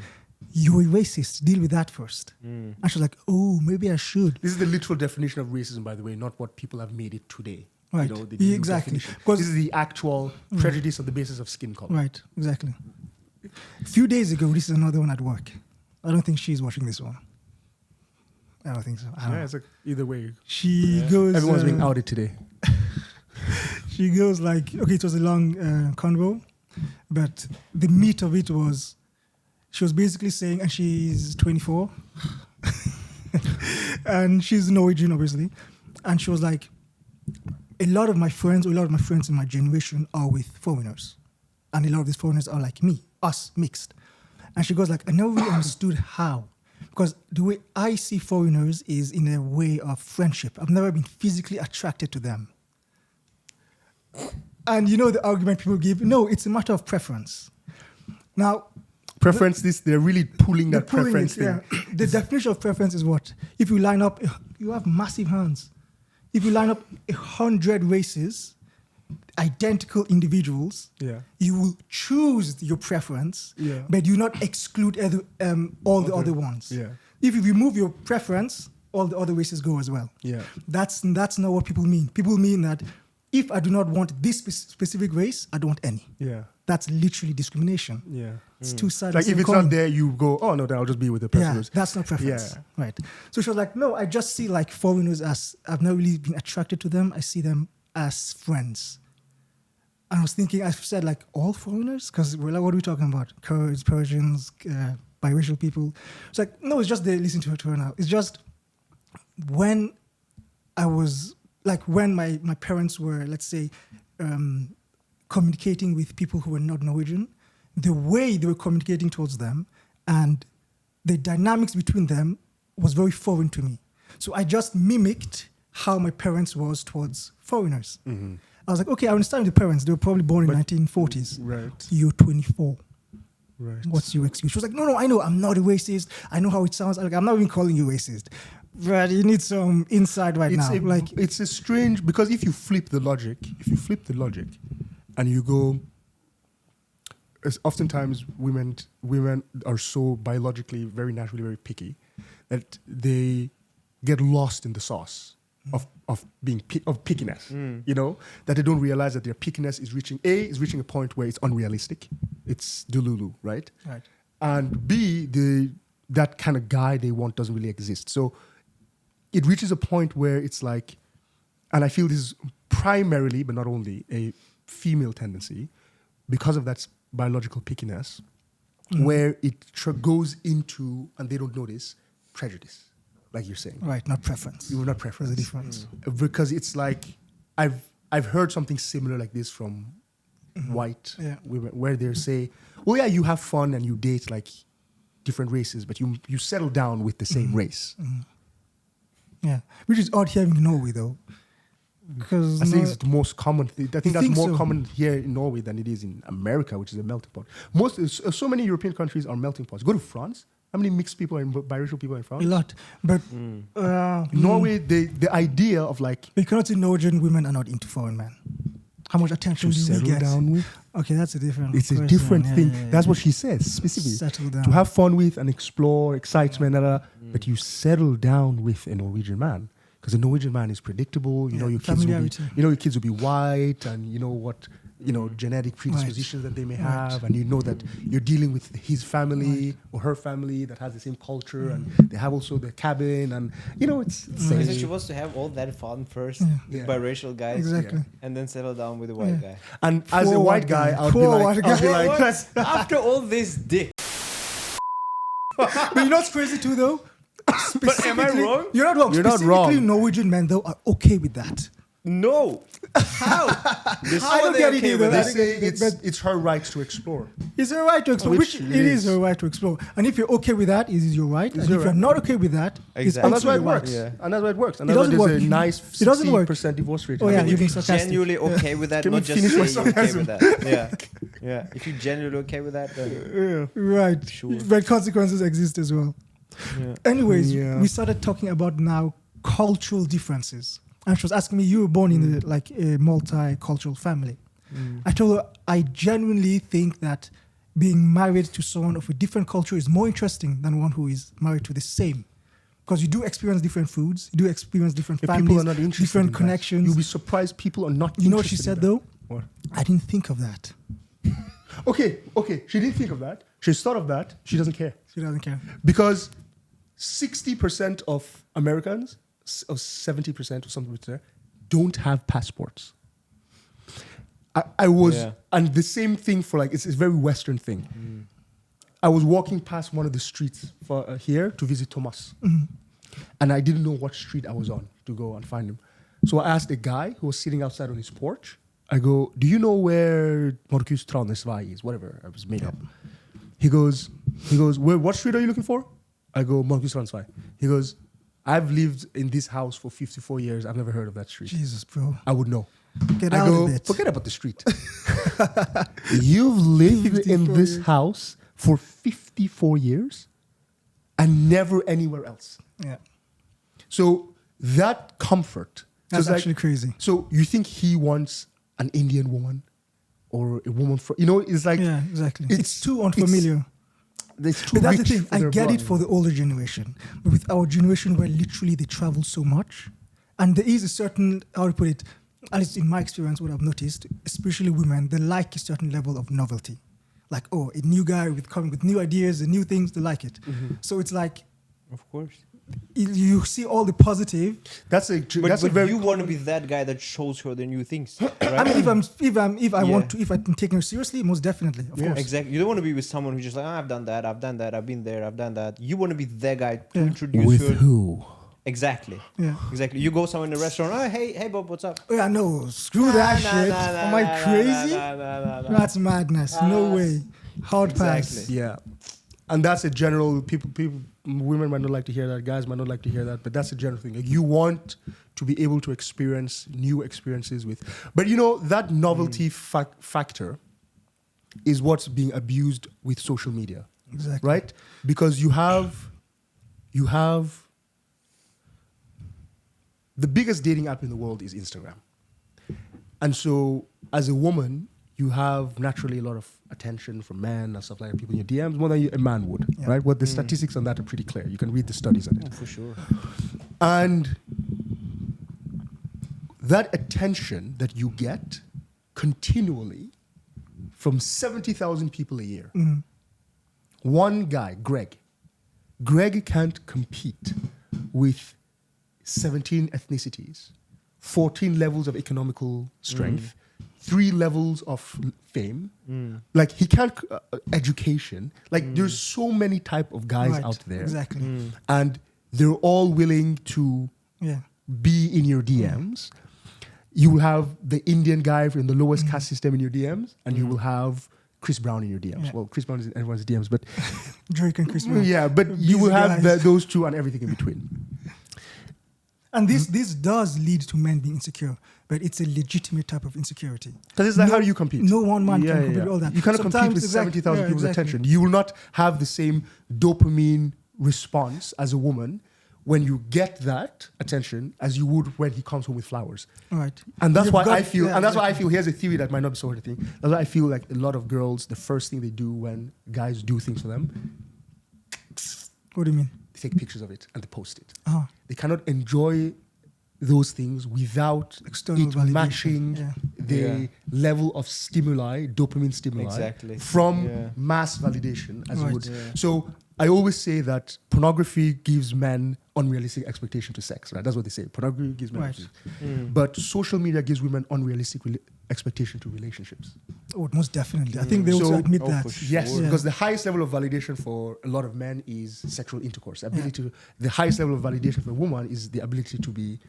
You're a racist. Deal with that first. And she was like, oh, maybe I should. This is the literal definition of racism, by the way, not what people have made it today. Right. You know, the Yeah, new exactly. definition. Because- This is the actual prejudice on the basis of skin color. Right, exactly. A few days ago, this is another one at work. I don't think she's watching this one. I don't think so. I don't Yeah, know. it's like either way. She goes. Everyone's being outed today. She goes like, okay, it was a long convo, but the meat of it was, she was basically saying, and she's 24, and she's Norwegian, obviously, and she was like, a lot of my friends in my generation are with foreigners, and a lot of these foreigners are like me, us, mixed. And she goes like, I never really understood how. Because the way I see foreigners is in a way of friendship. I've never been physically attracted to them. And you know the argument people give? No, it's a matter of preference. Now, Preference, they're really pulling that pulling preference it, thing. yeah. The definition of preference is what? If you line up, you have massive hands. If you line up 100 races, identical individuals, Yeah. you will choose your preference, Yeah. but you not exclude all the other ones. Yeah. If you remove your preference, all the other races go as well. Yeah. That's not what people mean. People mean that if I do not want this specific race, I don't want any. Yeah. That's literally discrimination. Yeah. It's two sides. Like of the if same it's coin. not there, you go, oh no, then I'll just be with the person Yeah, who's. that's not preference. Yeah. Right. So she was like, no, I just see like foreigners as, I've not really been attracted to them. I see them as friends. And I was thinking, I said like all foreigners? Because we're like, what are we talking about? Kurds, Persians, biracial people. It's like, no, it's just they listen to her now. It's just when I was, like when my parents were, let's say, communicating with people who were not Norwegian, the way they were communicating towards them and the dynamics between them was very foreign to me. So I just mimicked how my parents was towards foreigners. Mm-hmm. I was like, okay, I understand the parents. They were probably born in 1940s. Right. You're 24. Right. What's your excuse? She was like, no, I know. I'm not a racist. I know how it sounds. I'm not even calling you racist. But you need some insight right now. It's a strange, because if you flip the logic, and you go, as oftentimes women are so biologically, very naturally, very picky that they get lost in the sauce of being pickiness. You know, that they don't realize that their pickiness is reaching a point where it's unrealistic. It's delulu, right? Right. And B, that kind of guy they want doesn't really exist. So it reaches a point where it's like, and I feel this is primarily, but not only, a female tendency, because of that biological pickiness, where it goes into, and they don't notice, prejudice, like you're saying. Right, not preference. You're not preference. There's a difference. Because it's like, I've heard something similar like this from white women, where they say, "Oh yeah, you have fun and you date like different races, but you settle down with the same race." Yeah, which is odd here in Norway though, because I think it's the most common thing. I think that's think more so? common here in Norway than it is in America, which is a melting pot. So many European countries are melting pots. Go to France. How many mixed people and biracial people in France? a lot. But Norway, the idea of like you cannot say Norwegian women are not into foreign men. How much attention to do we settle get? down with. Okay, that's a different. It's a question. different Yeah, thing. yeah, yeah, That's yeah. what she says specifically. Settle down. To have fun with and explore, excitement, but you settle down with a Norwegian man. Because a Norwegian man is predictable. You know your kids will be, familiarity. your kids will be white, and you know what genetic predispositions that they may have, and you know that you're dealing with his family or her family that has the same culture, and they have also the cabin, and it's So she wants to have all that fun first with biracial guys, Exactly. and then settle down with a white guy. And as a Poor white white guy, guy. I'll be Poor like, white I'll be guy. like, After all this dick. But you know what's crazy too though? But am I wrong? You're not wrong. You're not Specifically, wrong. Norwegian men though are okay with that. No. How? I don't get it either. they I say think it's her right to explore. It's her right to explore, Which which it it is is. her right to explore. And if you're okay with that, it is your right. And if your you're right. not okay with that, Exactly. it's And that's why also it your right. works. Yeah. And that's why it works. And It that's why doesn't there's work. a nice It doesn't work. 60% divorce rate. Oh, yeah, If you're you're being sarcastic. genuinely okay with that, Can not we just finish say my you're okay sarcasm? with that. Yeah. Yeah. If you're genuinely okay with that, then Right. Sure. But consequences exist as well. yeah. Anyways, Yeah. we started talking about now cultural differences. And she was asking me, you were born in a multicultural family. I told her I genuinely think that being married to someone of a different culture is more interesting than one who is married to the same. Because you do experience different foods, you do experience different If families, people are not interested different in that, connections. you'll be surprised people are not You know what she interested said in though? that. What? I didn't think of that. Okay. She didn't think of that. She's thought of that. She doesn't care. She doesn't care. Because 60% of Americans, or 70% or something like that, don't have passports. I was, Yeah. and the same thing for it's a very Western thing. I was walking past one of the streets here to visit Thomas. And I didn't know what street I was on to go and find him. So I asked a guy who was sitting outside on his porch. I go, "Do you know where Marcus Tranesvai is?" Whatever, I was made up. He goes, what street are you looking for? I go, Marcus Tranesvai. He goes, "I've lived in this house for 54 years. I've never heard of that street." Jesus, bro. I would know. Get I out go, of it. forget about the street. You've lived in 54 this years. house for 54 years and never anywhere else. Yeah. So that comfort. So That's it's actually crazy. So you think he wants an Indian woman or a woman from, it's like, Yeah, exactly. it's- It's too unfamiliar. it's too But that's the rich thing. for I their get blood. it for the older generation. But with our generation where literally they travel so much, and there is a certain, how to put it, at least in my experience, what I've noticed, especially women, they like a certain level of novelty. Like, oh, a new guy coming with new ideas and new things, they like it. So it's like, Of course. you see all the positive. That's a But very you want to be that guy that shows her the new things, right? I mean, if I Yeah. want to, if I can take her seriously, most definitely, of course. Exactly. You don't want to be with someone who's just like, I've done that, I've been there, I've done that. You want to be the guy to Yeah. introduce with her. who? Exactly. Yeah. Exactly. You go somewhere in a restaurant. Oh, hey, Bob, what's up? Oh, yeah, no, screw that shit. Am I crazy? That's madness. No way. Hard pass. Exactly. Yeah. And that's a general, women might not like to hear that, guys might not like to hear that, but that's a general thing. Like you want to be able to experience new experiences with, but that novelty factor is what's being abused with social media. Exactly. Right? Because you have the biggest dating app in the world is Instagram. And so as a woman, you have naturally a lot of attention from men and stuff like that, people in your DMs, more than a man would, Yeah. right? Well, the statistics on that are pretty clear. You can read the studies on it. For sure. And that attention that you get continually from 70,000 people a year, one guy, Greg can't compete with 17 ethnicities, 14 levels of economical strength, 3 levels of fame. Like he can't education. Like there's so many type of guys Right, out there, exactly. and they're all willing to Yeah. be in your DMs. You will have the Indian guy in the lowest caste system in your DMs, and you will have Chris Brown in your DMs. Yeah. Well, Chris Brown is in everyone's DMs, but Drake and Chris Brown. yeah, but you Busy will have guys. those two and everything in between. And this does lead to men being insecure, but it's a legitimate type of insecurity. Because it's like, how do you compete? No one man can compete with all that. You cannot compete Sometimes- with 70,000 people's exactly. attention. You will not have the same dopamine response as a woman when you get that attention as you would when he comes home with flowers. Right. And that's You've why got- I feel, yeah, and that's why I exactly. feel, here's a theory that might not be so hard to think. That's why I feel like a lot of girls, the first thing they do when guys do things for them, What do you mean? they take pictures of it and they post it. Oh, They cannot enjoy those things without External it validation, matching yeah. the Yeah. level of stimuli, dopamine stimuli, Exactly. from Yeah. mass validation as Right. it would. Yeah. So I always say that pornography gives men unrealistic expectation to sex, right? That's what they say. Pornography gives men, Right. but social media gives women unrealistic expectation to relationships. oh, most definitely. I think they also So- admit Oh, that. for sure. Yes, Yeah. because the highest level of validation for a lot of men is sexual intercourse. The highest level of validation for a woman is the ability to be.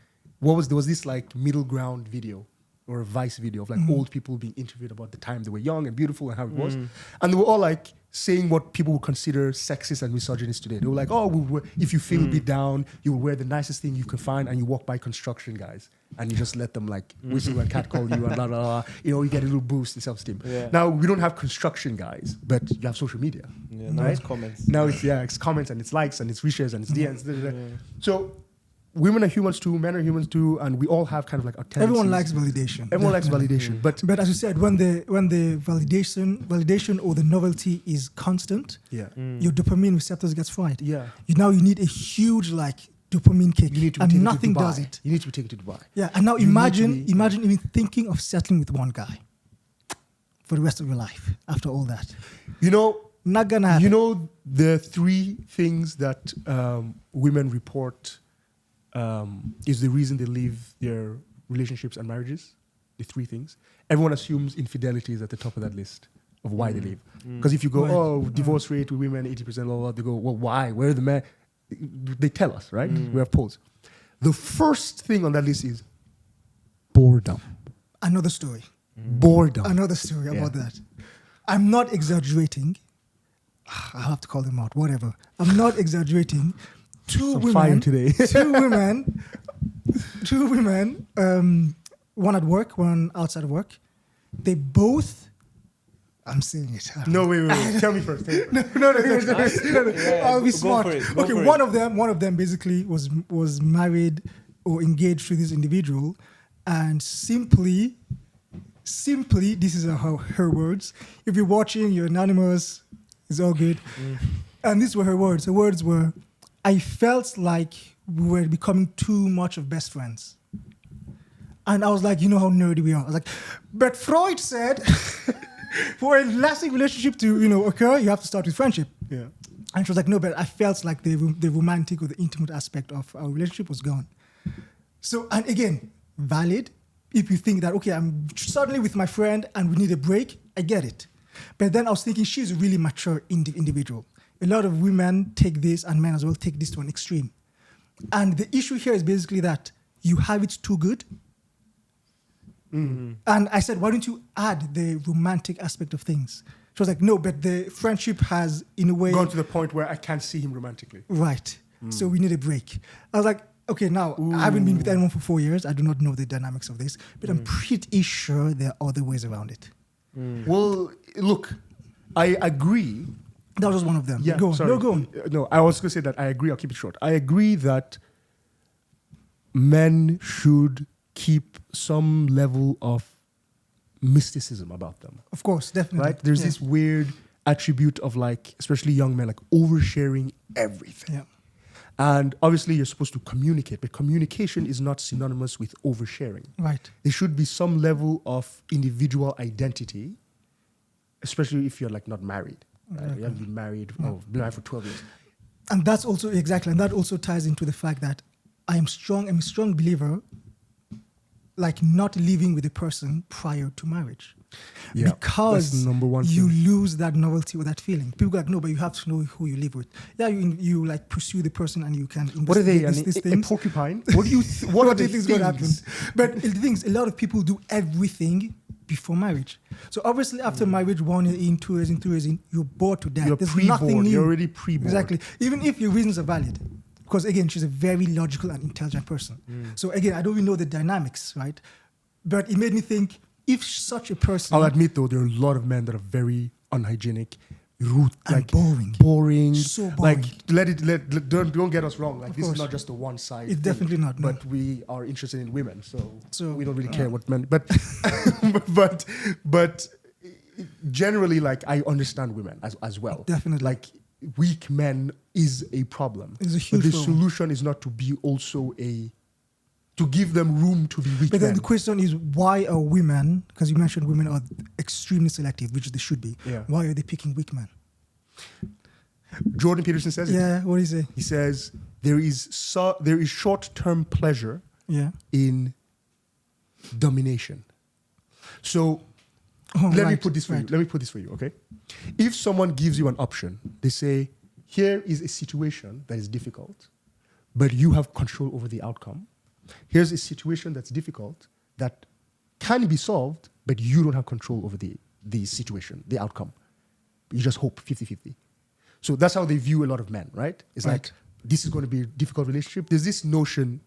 There was this like middle ground video or a Vice video of like old people being interviewed about the time they were young and beautiful and how it was, and they were all like saying what people would consider sexist and misogynist today. They were like, "Oh, if you feel beat down, you will wear the nicest thing you can find, and you walk by construction guys, and you just let them like whistle and catcall you and blah blah blah. You know, you get a little boost in self-esteem." Yeah. Now we don't have construction guys, but you have social media. Yeah, now Right? it's comments. Now it's comments and it's likes and it's reshares and it's DMs. So women are humans too, men are humans too, and we all have kind of like our tendencies. Everyone likes validation. Everyone likes definitely. validation, but But as you said, when the validation or the novelty is constant, yeah, your dopamine receptors gets fried. yeah, You need a huge like dopamine kick, you need to be and taken nothing to Dubai. does it. You need to be taken to Dubai. Yeah, and now You need to imagine be- imagine even thinking of settling with one guy for the rest of your life after all that. You know, Not gonna happen. you know the 3 things that women report is the reason they leave their relationships and marriages. The 3 things. Everyone assumes infidelity is at the top of that list of why they leave. Because if you go, Right. divorce rate with women 80%, blah, blah, blah, they go, well, why? Where are the men? They tell us, right? We have polls. The first thing on that list is boredom. Another story. Boredom. Another story about that. I'm not exaggerating. I have to call them out. Whatever. I'm not exaggerating. Two On women. fire today. Two women. One at work, one outside of work. They both. I'm saying it. No, wait. Tell me first. No. Yeah, I'll be go smart. for it, go Okay, for one it. of them basically was married or engaged to this individual, and simply, this is her words. If you're watching, you're anonymous. It's all good. And these were her words. Her words were, "I felt like we were becoming too much of best friends." And I was like, you know how nerdy we are. I was like, but Freud said, for a lasting relationship to occur, you have to start with friendship. Yeah. And she was like, no, but I felt like the romantic or the intimate aspect of our relationship was gone. So, and again, valid. If you think that, okay, I'm suddenly with my friend and we need a break, I get it. But then I was thinking she's a really mature individual. A lot of women take this, and men as well, take this to an extreme. And the issue here is basically that you have it too good. And I said, why don't you add the romantic aspect of things? She was like, no, but the friendship has, in a way... Gone to the point where I can't see him romantically. Right. So we need a break. I was like, okay, now, I haven't been with anyone for 4 years. I do not know the dynamics of this, but I'm pretty sure there are other ways around it. Well, look, I agree. That was just one of them. Yeah, Go on. sorry. No, go on. No, I was going to say that I agree. I'll keep it short. I agree that men should keep some level of mysticism about them, Of course, definitely. right? There's Yeah. this weird attribute of like, especially young men, like oversharing everything. Yeah. And obviously you're supposed to communicate, but communication is not synonymous with oversharing. Right. There should be some level of individual identity, especially if you're like not married. Right? You haven't been married, been married for 12 years. And that's also, exactly, and that also ties into the fact that I'm a strong believer, like not living with a person prior to marriage. Yeah, Because that's the number one you thing. lose that novelty or that feeling. People go like, no, but you have to know who you live with. Yeah, you like pursue the person and you can What are they? investigate these A things. porcupine? What do you? What are do the you think is going to happen? things? But the thing is, a lot of people do everything before marriage. So obviously, after marriage, 1 year in, 2 years in, 3 years in, you're bored to death. You're There's pre-bored. nothing new. You're already pre-bored. Exactly. Even if your reasons are valid. Because again, she's a very logical and intelligent person. So again, I don't even know the dynamics, right? But it made me think, if such a person... I'll admit though, there are a lot of men that are very unhygienic, rude, And like boring. So boring. Like don't get us wrong. Like Of this course. is not just a one side. It's definitely not, no. But we are interested in women, so we don't really uh, care what men. But but generally, like I understand women as well. Definitely. Like weak men is a problem. It's a But huge the problem. solution is not to be also to give them room to be weak But then men. the question is, why are women, because you mentioned women are extremely selective, which they should be. Yeah. Why are they picking weak men? Jordan Peterson says it. Yeah, what do you say? He says there is short-term pleasure Yeah. in domination. So Oh, let me right, put this for you. right. Let me put this for you, okay? If someone gives you an option, they say, here is a situation that is difficult, but you have control over the outcome. Here's a situation that's difficult that can be solved, but you don't have control over the situation, the outcome. You just hope 50-50. So that's how they view a lot of men, right? It's Right. like, this is going to be a difficult relationship. There's this notion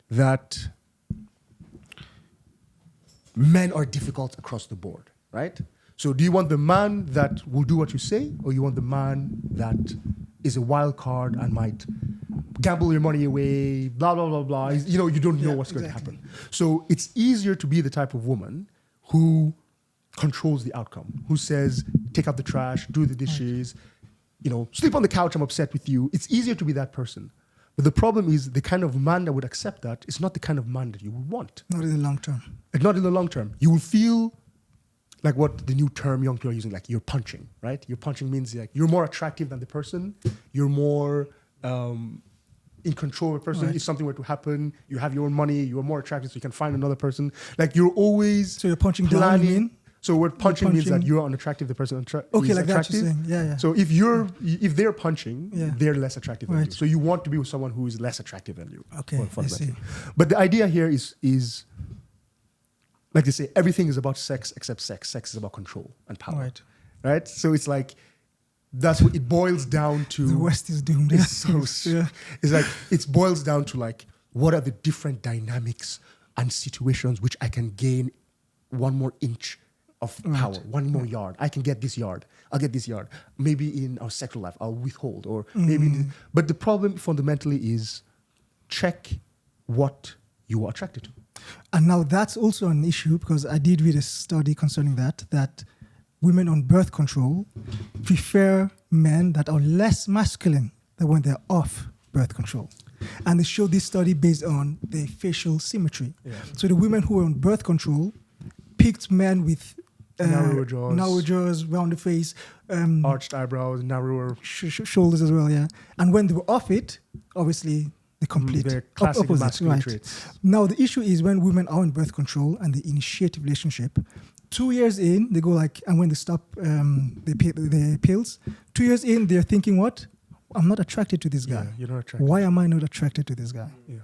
that men are difficult across the board, right? So do you want the man that will do what you say, or you want the man that is a wild card and might gamble your money away, blah, blah, blah, blah. You know, you don't know Yeah, what's going to exactly. happen. So it's easier to be the type of woman who controls the outcome, who says, take out the trash, do the dishes, you know, sleep on the couch, I'm upset with you. It's easier to be that person. But the problem is the kind of man that would accept that is not the kind of man that you would want. Not in the long term. And not in the long term. You will feel like what the new term young people are using, like you're punching, right? You're punching means like you're more attractive than the person. You're more in control of the person. Right. If something were to happen, you have your own money, you're more attractive, so you can find another person. Like you're always So you're punching down, you mean? So what punching means that punching- you're unattractive, the person Okay, is like that attractive. you're saying. Yeah, yeah. So if they're punching, Yeah. they're less attractive than Right. you. So you want to be with someone who is less attractive than you. Okay, I fundamentally. see. But the idea here is like they say, everything is about sex except sex. Sex is about control and power. Right. Right? So it's like that's what it boils down to. The West is doomed. It's so Yeah. it's like it boils down to like what are the different dynamics and situations which I can gain one more inch of power, one more yard. I can get this yard. I'll get this yard. Maybe in our sexual life, I'll withhold, or maybe. But the problem fundamentally is check what you are attracted to. And now that's also an issue, because I did read a study concerning that women on birth control prefer men that are less masculine than when they're off birth control. And they showed this study based on their facial symmetry. Yeah. So the women who were on birth control picked men with Narrower jaws. rounded face, Arched eyebrows, narrower. shoulders as well, yeah. And when they were off it, obviously the complete They're classic opposite, masculine right? traits. Now the issue is when women are in birth control and they initiate a relationship, 2 years in they go like, and when they stop the pills, 2 years in they're thinking, what? I'm not attracted to this guy. Yeah, you're not attracted. Why am I not attracted to this guy? Yeah.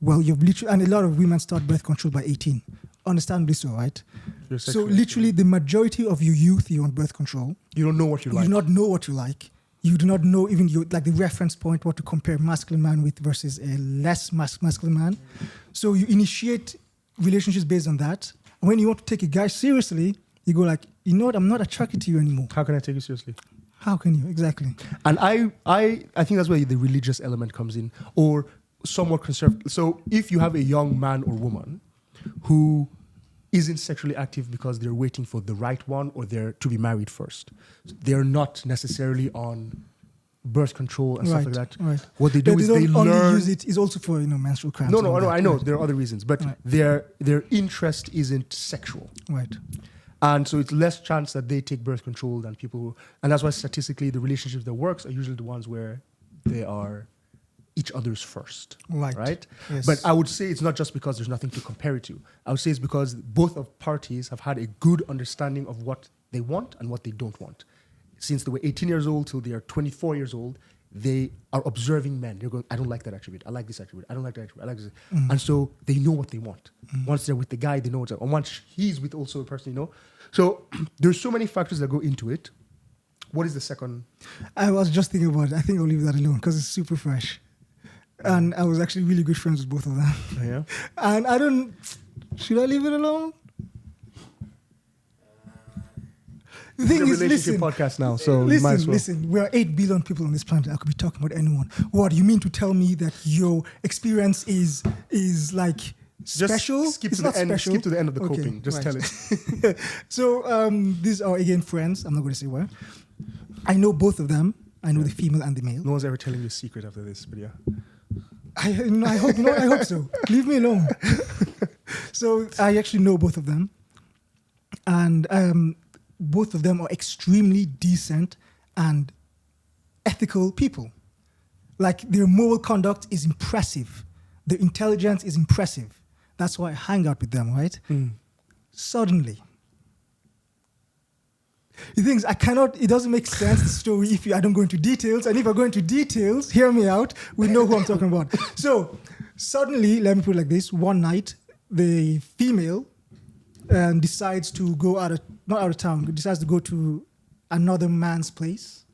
Well, you've literally, and a lot of women start birth control by 18. Understandably so, right? You're So sexually literally the majority of your youth, you're on birth control. You don't know what you You like. do not know what you like. You do not know even like the reference point, what to compare masculine man with versus a less masculine man. So you initiate relationships based on that. And when you want to take a guy seriously, you go like, you know what, I'm not attracted to you anymore. How can I take you seriously? How can you? Exactly. And I think that's where the religious element comes in, or somewhat conservative. So if you have a young man or woman who isn't sexually active because they're waiting for the right one, or they're to be married first, they're not necessarily on birth control and stuff like that. Right. What they do But is they they don't only learn. use it. It's also for menstrual cramps. No, and all that. I know. Right. There are other reasons, but Right. their interest isn't sexual. Right. And so it's less chance that they take birth control than people who, and that's why statistically the relationships that works are usually the ones where they are each other's first. Right. Yes. But I would say it's not just because there's nothing to compare it to. I would say it's because both of parties have had a good understanding of what they want and what they don't want. Since they were 18 years old till they are 24 years old, they are observing men. They're going, I don't like that attribute. I like this attribute. I don't like that attribute. I like this. And so they know what they want. Once they're with the guy, they know what's up. And once he's with also a person, you know. So there's so many factors that go into it. What is the second? I was just thinking about it. I think I'll leave that alone because it's super fresh. And I was actually really good friends with both of them. Yeah. And should I leave it alone? The thing is, relationship listen, podcast now, so you might as well. listen. We are 8 billion people on this planet. I could be talking about anyone. What, you mean to tell me that your experience is like special? Just skip It's to not the end. special. Skip to the end of the Okay, coping. Just right. tell it. So these are again friends. I'm not going to say where. I know both of them. I know the female and the male. No one's ever telling you a secret after this, but yeah. I hope so. Leave me alone. So I actually know both of them, and both of them are extremely decent and ethical people. Like, their moral conduct is impressive. Their intelligence is impressive. That's why I hang out with them, right? Suddenly. The thing is, it doesn't make sense, the story, if I don't go into details. And if I go into details, hear me out, we know who I'm talking about. So, suddenly, let me put it like this. One night, the female decides to go not out of town, decides to go to another man's place.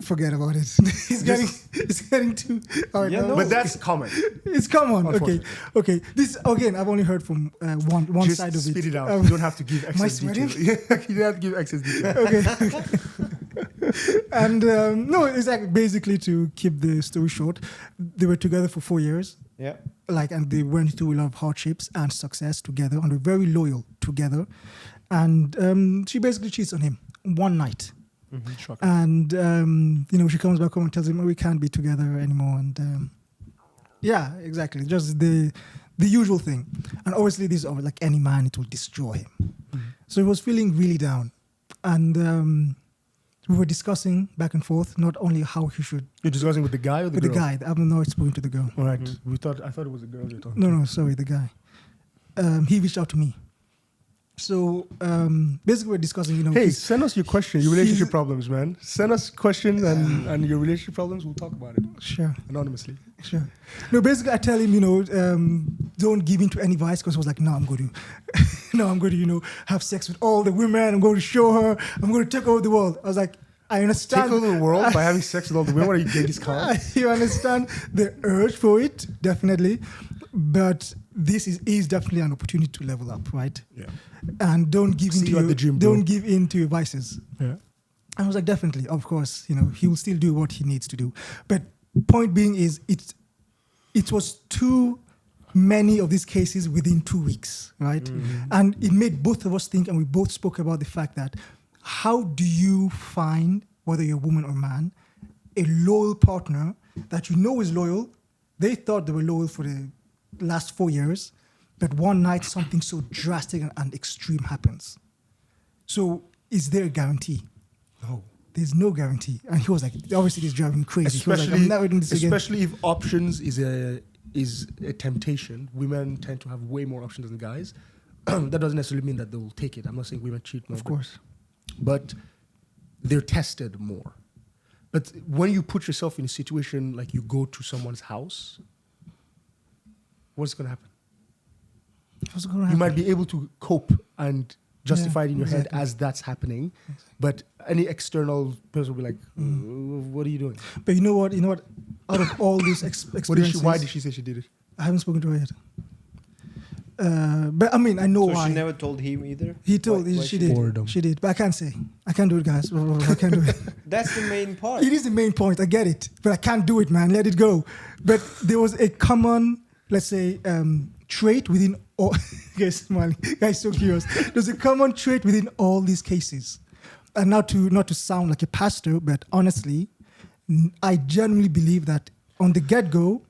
Forget about it. It's getting too. But that's common. It's common. Okay. This again, I've only heard from one Just side of it. spit it out. You don't have to give Am I excess sweating? detail. You don't have to give excess detail. Okay. And no, it's like basically, to keep the story short, they were together for 4 years. Yeah. And they went through a lot of hardships and success together, and they're very loyal together. And she basically cheats on him one night. Shocking. And she comes back home and tells him, we can't be together anymore. And yeah, exactly, just the usual thing. And obviously, this, like any man, it will destroy him. So he was feeling really down, and we were discussing back and forth, not only how he should. You're discussing with the guy or the girl? The guy. I've not spoken to the girl. All right. I thought it was a girl you're talking. No, sorry, the guy. He reached out to me. So basically, we're discussing. Hey, send us your questions, your relationship problems, man. Send us questions and your relationship problems. We'll talk about it. Sure. Anonymously. Sure. No, basically, I tell him, don't give in to any vice, because I was like, no, I'm going to, have sex with all the women. I'm going to show her. I'm going to take over the world. I was like, I understand. Take over the world by having sex with all the women? What are you, Genghis Khan? You understand the urge for it, definitely. But this is definitely an opportunity to level up, right? Yeah. And don't give in See you at the gym, bro. don't give in to your vices. Yeah. I was like, definitely, of course, he will still do what he needs to do. But point being is, it was too many of these cases within 2 weeks, right? And it made both of us think, and we both spoke about the fact that, how do you find, whether you're a woman or man, a loyal partner that is loyal? They thought they were loyal for the last 4 years, but one night something so drastic and extreme happens. So is there a guarantee? No. There's no guarantee. And he was like, obviously this is driving me crazy. He was like, I'm never doing this again. Especially if options is a temptation. Women tend to have way more options than guys. That doesn't necessarily mean that they will take it. I'm not saying women cheat more. Of course. But they're tested more. But when you put yourself in a situation like you go to someone's house, what's going to happen? What's going to happen? You might be able to cope and justify it in your head as that's happening. But any external person will be like, what are you doing? But you know what? Out of all these experiences... Why did she say she did it? I haven't spoken to her yet. But I mean, I know So why. she never told him either? He told, Why she did. Boredom. She did. But I can't say. I can't do it, guys. I can't do it. That's the main part. It is the main point. I get it. But I can't do it, man. Let it go. But there was a common, let's say, trait within all... Guys, smiling. Guys, so curious. There's a common trait within all these cases. And not to sound like a pastor, but honestly, I genuinely believe that on the get-go,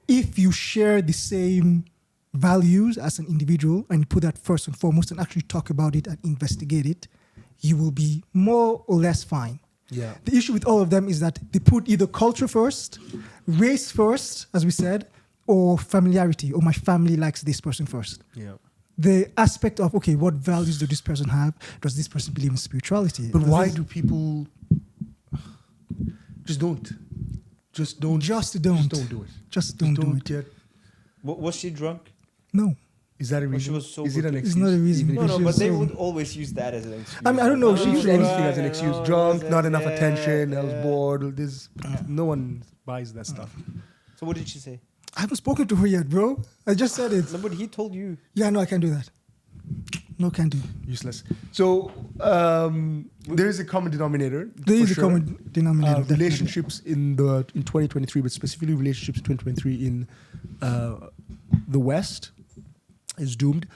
if you share the same values as an individual and you put that first and foremost and actually talk about it and investigate it, you will be more or less fine. Yeah. The issue with all of them is that they put either culture first, race first, as we said, or familiarity, or my family likes this person first. Yeah. The aspect of, okay, what values do this person have? Does this person believe in spirituality? But Does why this- do people just don't? Just don't. Just don't. Just don't do it. Just don't do it. Get. Was she drunk? No. Is that a Or she reason? was sober Is it an too? excuse? It's not a reason. Even if No, no, she but was they sober? would always use that as an excuse. I mean, I don't know. She She used was anything as an excuse. Drunk, not enough attention. I was Yeah. bored. This, no one buys that stuff. So what did she say? I haven't spoken to her yet, bro. I just said it. No, but he told you. Yeah, no, I can't do that. No, can't do. Useless. So there is a common denominator. There for is a sure. common denominator. definitely. Relationships in 2023, but specifically relationships in 2023 in the West is doomed.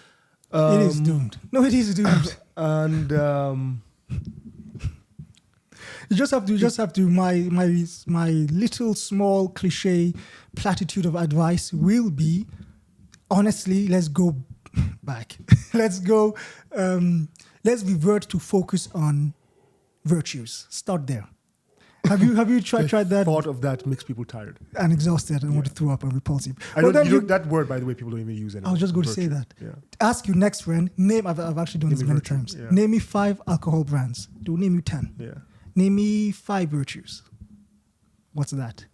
It is doomed. No, it is doomed. And You just have to. My little small cliche platitude of advice will be, honestly, let's go back. let's go. Let's revert to focus on virtues. Start there. Have you tried that thought of that makes people tired. and exhausted and want to throw up and repulsive? I Well, don't, then you don't, that word, by the way, people don't even use anymore. I was just going to say Virtue. that. Yeah. Ask your next friend. Name. I've actually done Name this me many virtue, times. yeah. Name me 5 alcohol brands. They'll name you 10. Yeah. Name me 5 virtues. What's that?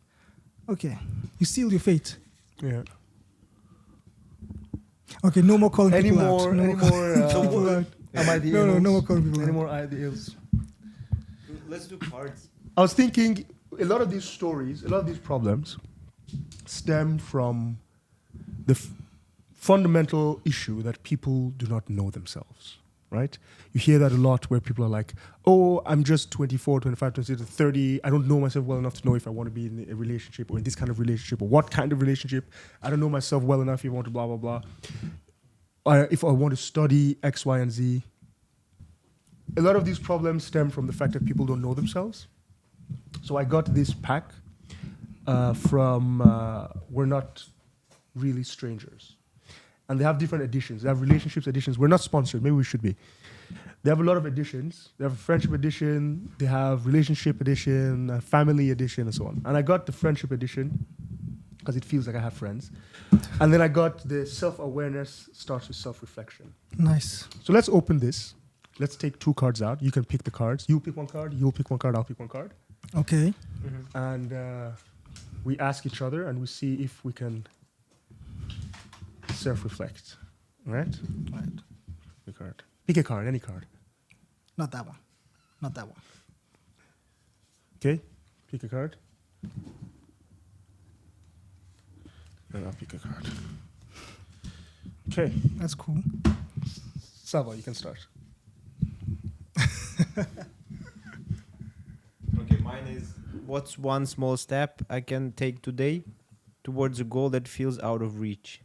Okay, you sealed your fate. Yeah. Okay, no more calling Any people more? out. No Any more more? people out. Am I the No, ills? no more calling people Any out. more ideals? Let's do cards. I was thinking a lot of these stories, a lot of these problems stem from the fundamental issue that people do not know themselves, right? You hear that a lot where people are like, oh, I'm just 24, 25, 26, 30. I don't know myself well enough to know if I want to be in a relationship or in this kind of relationship or what kind of relationship. I don't know myself well enough if I want to blah, blah, blah. If I want to study X, Y, and Z. A lot of these problems stem from the fact that people don't know themselves. So I got this pack from We're Not Really Strangers. And they have different editions. They have relationships editions. We're not sponsored. Maybe we should be. They have a lot of editions. They have a friendship edition. They have relationship edition, a family edition, and so on. And I got the friendship edition because it feels like I have friends. And then I got the self-awareness starts with self-reflection. Nice. So let's open this. Let's take 2 cards out. You can pick the cards. You pick one card. You'll pick one card. I'll pick one card. Okay. And we ask each other and we see if we can self-reflect. Right? Right. Pick a card. Pick a card, any card. Not that one. Not that one. Okay? Pick a card. And I'll pick a card. Okay. That's cool. Sava, you can start. Okay, mine is what's one small step I can take today towards a goal that feels out of reach?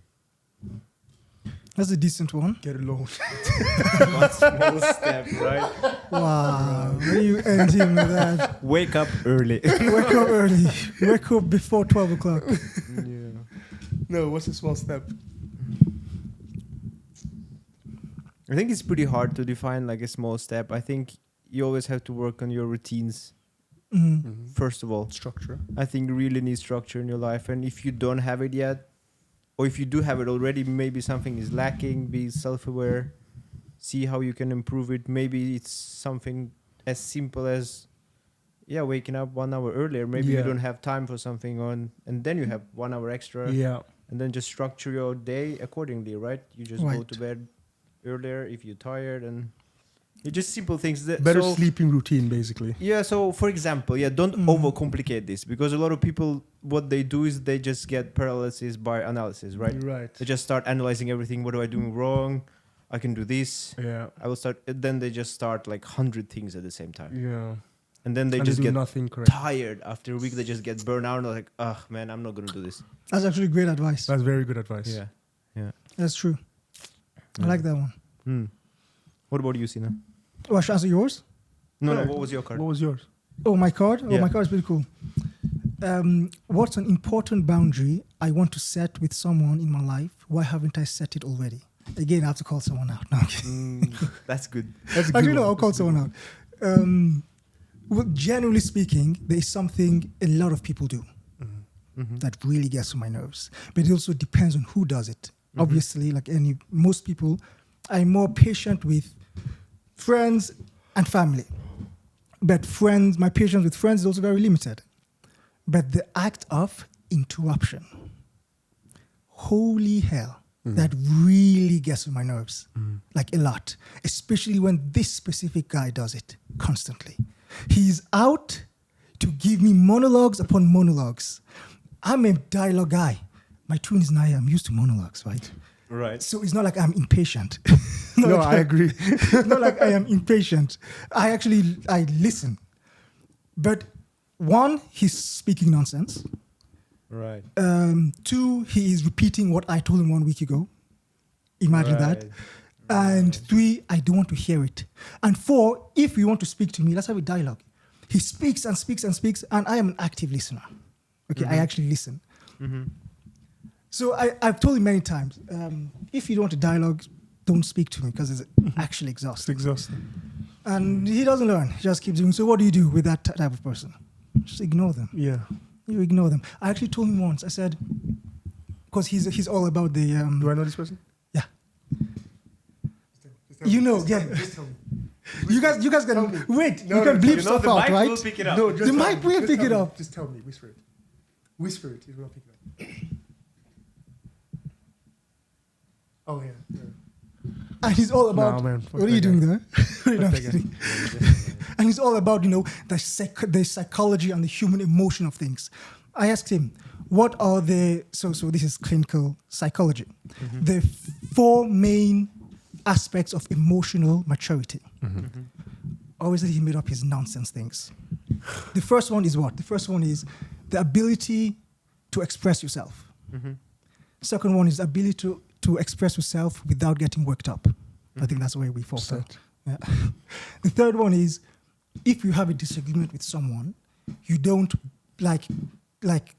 That's a decent one. Get a loan. One small step, right? Wow. Where do you end him with that? Wake up early. Wake up early. Wake up before 12 o'clock. Yeah. No, what's a small step? I think it's pretty hard to define like a small step. I think you always have to work on your routines first of all. Structure. I think you really need structure in your life, and if you don't have it yet, or if you do have it already, maybe something is lacking. Be self-aware, see how you can improve it. Maybe it's something as simple as waking up 1 hour earlier. Maybe you don't have time for something and then you have 1 hour extra. Yeah. And then just structure your day accordingly, right? You just go Right. to bed earlier if you're tired, and it's just simple things. Better sleeping routine, basically. Yeah, so for example, don't overcomplicate this, because a lot of people, what they do is they just get paralysis by analysis, right? Right. They just start analyzing everything. What am I doing wrong? I can do this. Yeah. I will start. Then they just start like 100 things at the same time. Yeah. And then they And just do get nothing correct. tired after a week. They just get burned out and they're like, man, I'm not going to do this. That's actually great advice. That's very good advice. Yeah. That's true. I like that one. What about you, Sina? Oh, should I answer yours? No, Yeah. what was your card? What was yours? Oh, my card? Oh, Yeah. my card is pretty cool. What's an important boundary I want to set with someone in my life? Why haven't I set it already? Again, I have to call someone out. No, I'm kidding. That's good. That's a good Actually, no, one. I'll call That's a good someone out. Well, generally speaking, there is something a lot of people do that really gets on my nerves. But it also depends on who does it. Obviously, like most people, I'm more patient with friends and family. But my patience with friends is also very limited. But the act of interruption, holy hell, that really gets on my nerves, like a lot. Especially when this specific guy does it constantly. He's out to give me monologues upon monologues. I'm a dialogue guy. My twin is Naya. I'm used to monologues, right? Right. So it's not like I'm impatient. No, I agree. It's not like I am impatient. I listen. But one, he's speaking nonsense. Right. Two, he is repeating what I told him 1 week ago. Imagine that. And three, I don't want to hear it. And four, if you want to speak to me, let's have a dialogue. He speaks and speaks and speaks, and I am an active listener. Okay, I actually listen. So I've told him many times, if you don't want a dialogue, don't speak to me because it's actually It's exhausting. exhausting. And he doesn't learn. He just keeps doing. So what do you do with that type of person? Just ignore them. Yeah. You ignore them. I actually told him once. I said, because he's all about the. Do I know this person? Yeah. You know, yeah. Just tell me. You guys can wait. No, you can no, bleep You know, stuff the out, mic right? will pick it up. No, just The tell mic me. will Just pick tell it me. up. Just tell me. Whisper it. Whisper it. It will not pick it up. Oh, yeah. And he's all about. Nah, man, fuck What are you that doing guy. there? No, I'm that guy. kidding. And he's all about the psychology and the human emotion of things. I asked him, what are the so this is clinical psychology, the four main aspects of emotional maturity. Obviously, he made up his nonsense things. The first one is what? The first one is the ability to express yourself. Second one is the ability to express yourself without getting worked up. I think that's where we falter. Yeah. The third one is if you have a disagreement with someone, you don't like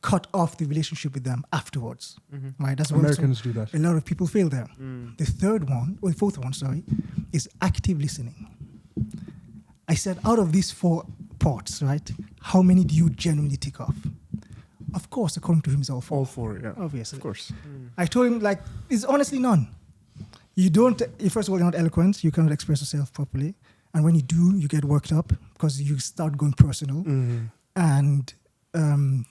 cut off the relationship with them afterwards. Right? That's where Americans do that. a lot of people fail there. The fourth one, is active listening. I said, out of these four parts, right, how many do you genuinely tick off? Of course, according to him, it's all four. All four, yeah. Obviously. Of course. I told him, it's honestly none. You don't, first of all, you're not eloquent. You cannot express yourself properly. And when you do, you get worked up because you start going personal. And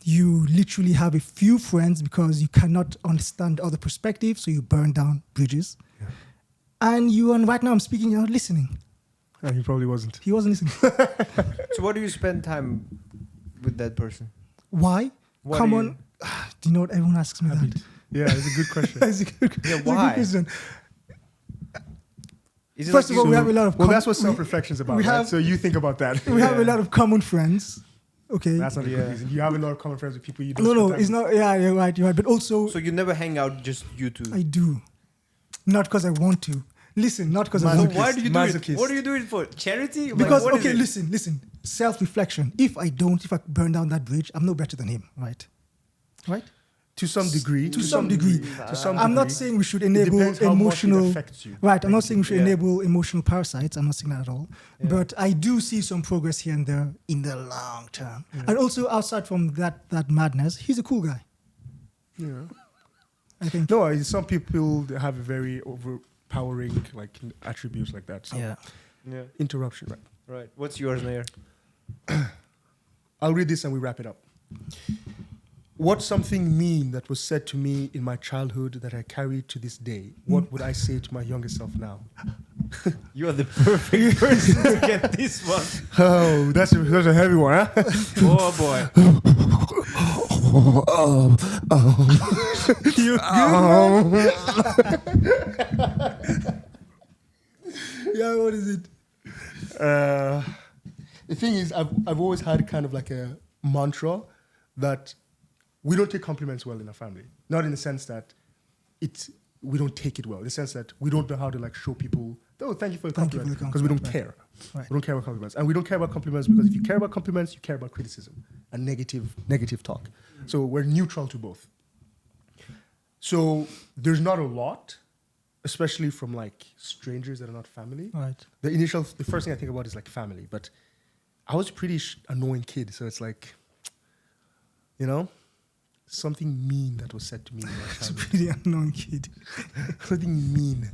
you literally have a few friends because you cannot understand other perspectives, so you burn down bridges. Yeah. And right now I'm speaking, you're not listening. And he probably wasn't. He wasn't listening. So what do you spend time with that person? Why? What Come do on. Do you know what everyone asks me that? Yeah, it's a good question. It's a good, Yeah, it's a why? good question. Is it First like of all, you- we have a lot of Well, that's what self-reflection's about, we right? have- So you think about that. we have a Yeah. lot of common friends. Okay. That's not a Yeah. good reason. You have a lot of common friends with people you don't No, spend no, time it's with. not. Yeah, you're right. You're right. But also, So you never hang out, just you two. I do, not because I want to. Listen, not because I So want to. why do you do it? Masochist. What do you do it for? Charity? Like, Because what is okay, it? listen. Self-reflection. If I burn down that bridge, I'm no better than him, right? Right. To some degree. To some degree. To some I'm not degree. saying we should It enable depends how much it emotional. affects you. Right. I'm not saying we should Yeah. enable emotional parasites. I'm not saying that at all. Yeah. But I do see some progress here and there in the long term. And also outside from that madness, he's a cool guy. Yeah. I think. No, some people have a very overpowering attributes like that. So Yeah. Yeah. interruption, right? Right. What's yours, Nair? I'll read this and we wrap it up. What's something mean that was said to me in my childhood that I carry to this day? What would I say to my younger self now? You are the perfect person to get this one. Oh, that's a heavy one, huh? Oh boy. You Yeah, what is it? The thing is, I've always had kind of like a mantra that we don't take compliments well in our family. Not in the sense that we don't take it well. In the sense that we don't know how to show people, oh, thank you for the Thank you for compliment. the Because we don't compliment, care. Right. We don't care about compliments. And we don't care about compliments because if you care about compliments, you care about criticism and negative talk. So we're neutral to both. So there's not a lot, especially from strangers that are not family. Right. The first thing I think about is family, but I was a pretty annoying kid, so it's like, you know, something mean that was said to me in my It's a childhood. pretty unknown kid. Something mean.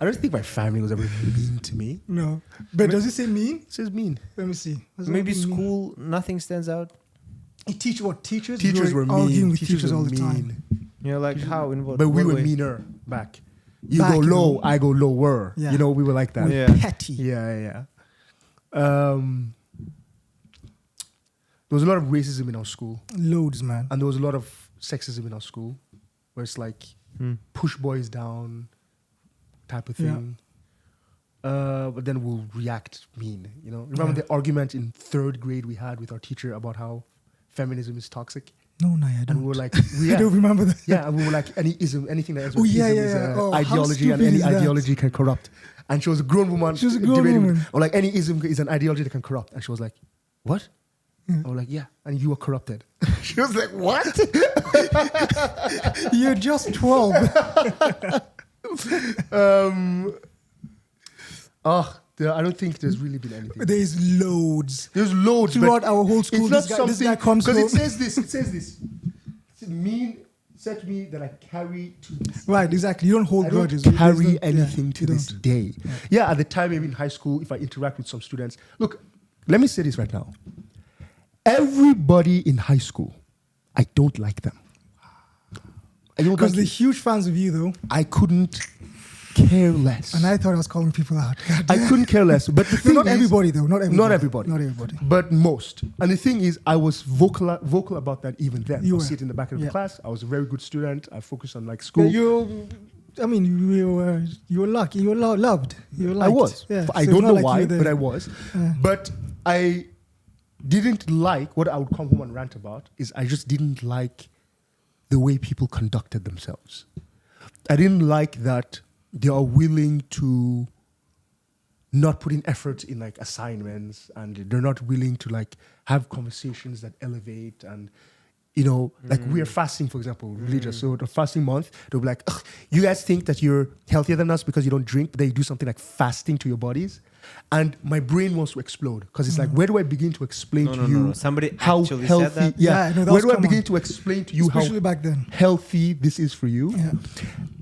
I don't think my family was ever mean to me. No. But does it say mean? It says mean. Let me see. Does it Maybe mean? school, nothing stands out. Teach what? Teachers? Teachers We were arguing mean. with teachers were all the mean. time. You know, like how in what? But we what were way? meaner back. You Back, go you low, know. I go lower. Yeah. You know, we were like that. We're Yeah. petty. Yeah. There was a lot of racism in our school, Loads, man. and there was a lot of sexism in our school, where it's like push boys down type of Yeah. thing. But then we'll react mean. You know, remember the argument in 3rd grade we had with our teacher about how feminism is toxic, No, I and don't. we were like, I don't remember that. yeah, and we were like, anything that ends Oh, with yeah, ism yeah, is yeah. an Oh, how ideology, and stupid any is that? ideology can corrupt. And she was a grown woman. She was a grown debating with- woman. Or like, any ism is an ideology that can corrupt. And she was like, what? Yeah. I was like, yeah, and you are corrupted. She was like, what? You're just 12. I don't think there's really been anything. There's loads. There's loads. Throughout but our whole school, it's not this something, guy comes because home. it says this. It says this. It's mean said to me that I carry to this. Right, exactly. You don't hold I don't grudges. carry There's no- anything yeah, to you this don't. day. Yeah, at the time, maybe in high school, if I interact with some students, look, let me say this right now. Everybody in high school, I don't like them. I don't Because like they're it. huge fans of you, though. I couldn't care less. And I thought I was calling people out. God I damn. couldn't care less. But the No, thing not is, everybody, though. Not everybody. Not everybody. Not everybody. but most. And the thing is, I was vocal about that even then. You I was were. sitting in the back of Yeah. the class. I was a very good student. I focused on like school. But you were lucky. You were loved. You were I liked. was. Yeah. I So don't it's not know like why, you were but the- I was. Yeah. But I didn't like what I would come home and rant about is I just didn't like the way people conducted themselves. I didn't like that they are willing to not put in effort in like assignments, and they're not willing to like have conversations that elevate. And you know, like we are fasting, for example, religious. So the fasting month, they'll be like, "Ugh, you guys think that you're healthier than us because you don't drink, but then you do something like fasting to your bodies." And my brain wants to explode because it's like, where do I begin to explain to you No. Somebody how actually healthy? said that. Yeah, no, that where was do I common. begin to explain to you Especially how back then. healthy this is for you? Yeah.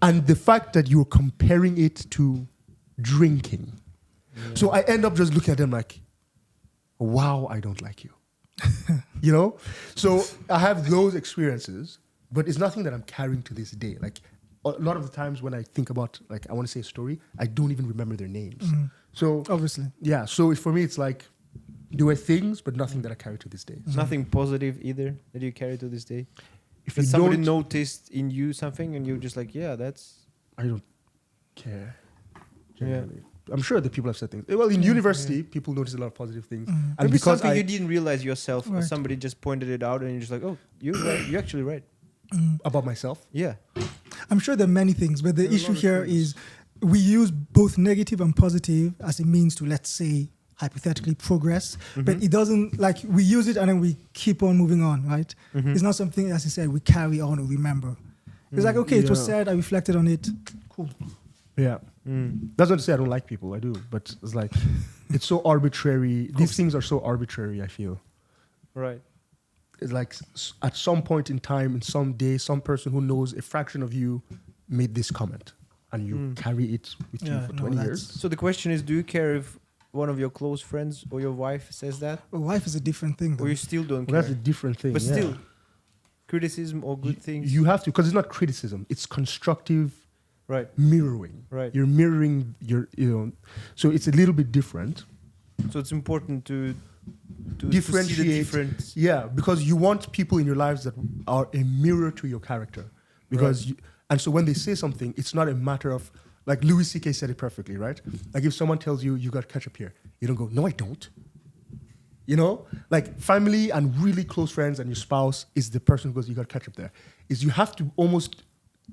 And the fact that you're comparing it to drinking. So I end up just looking at them like, wow, I don't like you. You know? So I have those experiences, but it's nothing that I'm carrying to this day. Like a lot of the times when I think about, like, I want to say a story, I don't even remember their names. So Obviously. yeah, so for me, it's like there were things, but nothing that I carry to this day. Nothing positive either that you carry to this day. If That you somebody don't, noticed in you something and you're just like, yeah, that's I don't care. Yeah. Generally. I'm sure that people have said things. Well, in university, people notice a lot of positive things, and maybe because something I you didn't realize yourself, or Right. somebody just pointed it out, and you're just like, oh, you're right. You're actually right. about myself. Yeah. I'm sure there are many things, but the There are a issue lot of here things. is we use both negative and positive as a means to, let's say, hypothetically progress. But it doesn't, like, we use it and then we keep on moving on, right? It's not something, as you said, we carry on or remember. It's like, okay, it was Yeah. said, I reflected on it. Cool. Yeah. That's not to say I don't like people. I do, but it's like it's so arbitrary. These things are so arbitrary. I feel Right. it's like at some point in time, in some day, some person who knows a fraction of you made this comment, and you carry it with you Yeah, for no, 20 that's- years. So the question is, do you care if one of your close friends or your wife says that, A wife is a different thing, or though. you still don't Well, care? that's a different thing. But yeah. still, criticism or good things. You have to, because it's not criticism; it's constructive Right. mirroring. Right. You're mirroring your, so it's a little bit different. So it's important to see the Differentiate. difference. Yeah, because you want people in your lives that are a mirror to your character. Because and so when they say something, it's not a matter of, like Louis C.K. said it perfectly, right? Like if someone tells you, you got ketchup here, you don't go, no, I don't. You know, like family and really close friends and your spouse is the person who goes, you got ketchup there. Is you have to almost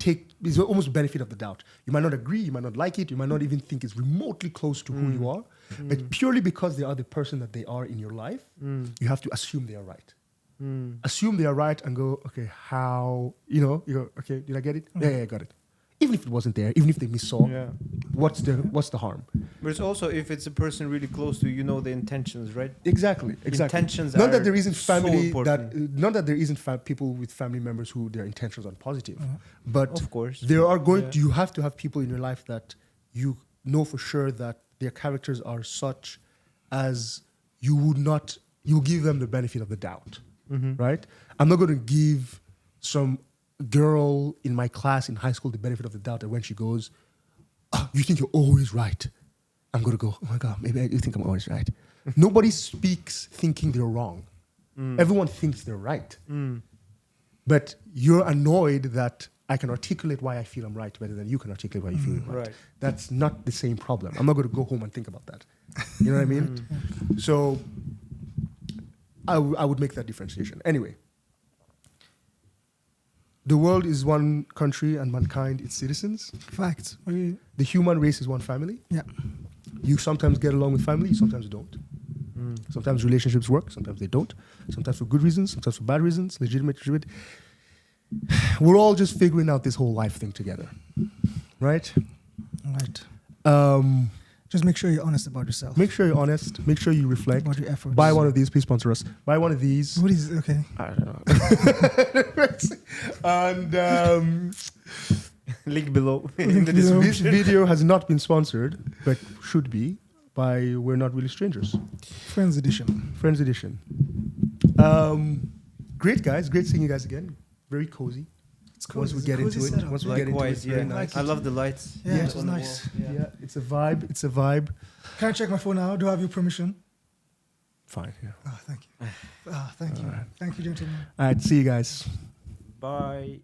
it's almost benefit of the doubt. You might not agree, you might not like it, you might not even think it's remotely close to who you are, but purely because they are the person that they are in your life, you have to assume they are right. Assume they are right and go, okay, how, you go, okay, did I get it? Yeah, I got it. Even if it wasn't there, even if they missaw, Yeah. what's the harm? But it's also if it's a person really close to you, you know the intentions, right? Exactly. Intentions Not are that there isn't so family important. not that there isn't people with family members who their intentions are positive, but Of course. there are going. Yeah. You have to have people in your life that you know for sure that their characters are such as you would not. You give them the benefit of the doubt, right? I'm not going to give some girl in my class in high school the benefit of the doubt that when she goes, "Oh, you think you're always right," I'm going to go, "Oh my God, maybe I do think I'm always right." Nobody speaks thinking they're wrong. Everyone thinks they're right. But you're annoyed that I can articulate why I feel I'm right better than you can articulate why you feel you're right. Right. That's not the same problem. I'm not going to go home and think about that. You know what I mean? So I would make that differentiation. Anyway, the world is one country and mankind its citizens. Facts. The human race is one family. Yeah. You sometimes get along with family, you sometimes don't. Sometimes relationships work, sometimes they don't. Sometimes for good reasons, sometimes for bad reasons, legitimate. We're all just figuring out this whole life thing together, right? Right. Just make sure you're honest about yourself. Make sure you're honest. Make sure you reflect. About your efforts. Buy one of these. Please sponsor us. Buy one of these. What is okay? I don't know. And Link below in the this description. video has not been sponsored, but should be by We're Not Really Strangers. Friends edition. Friends edition. Great guys. Great seeing you guys again. Very cozy. It's cool. Once we get into it. Once we get into it. Likewise, Very yeah. nice. I love the lights. Yeah, it was on the nice. wall. Yeah, it's a vibe. It's a vibe. Can I check my phone now? Do I have your permission? Fine. Yeah. Oh, thank you. Thank you. Thank you, gentlemen. All right. See you guys. Bye.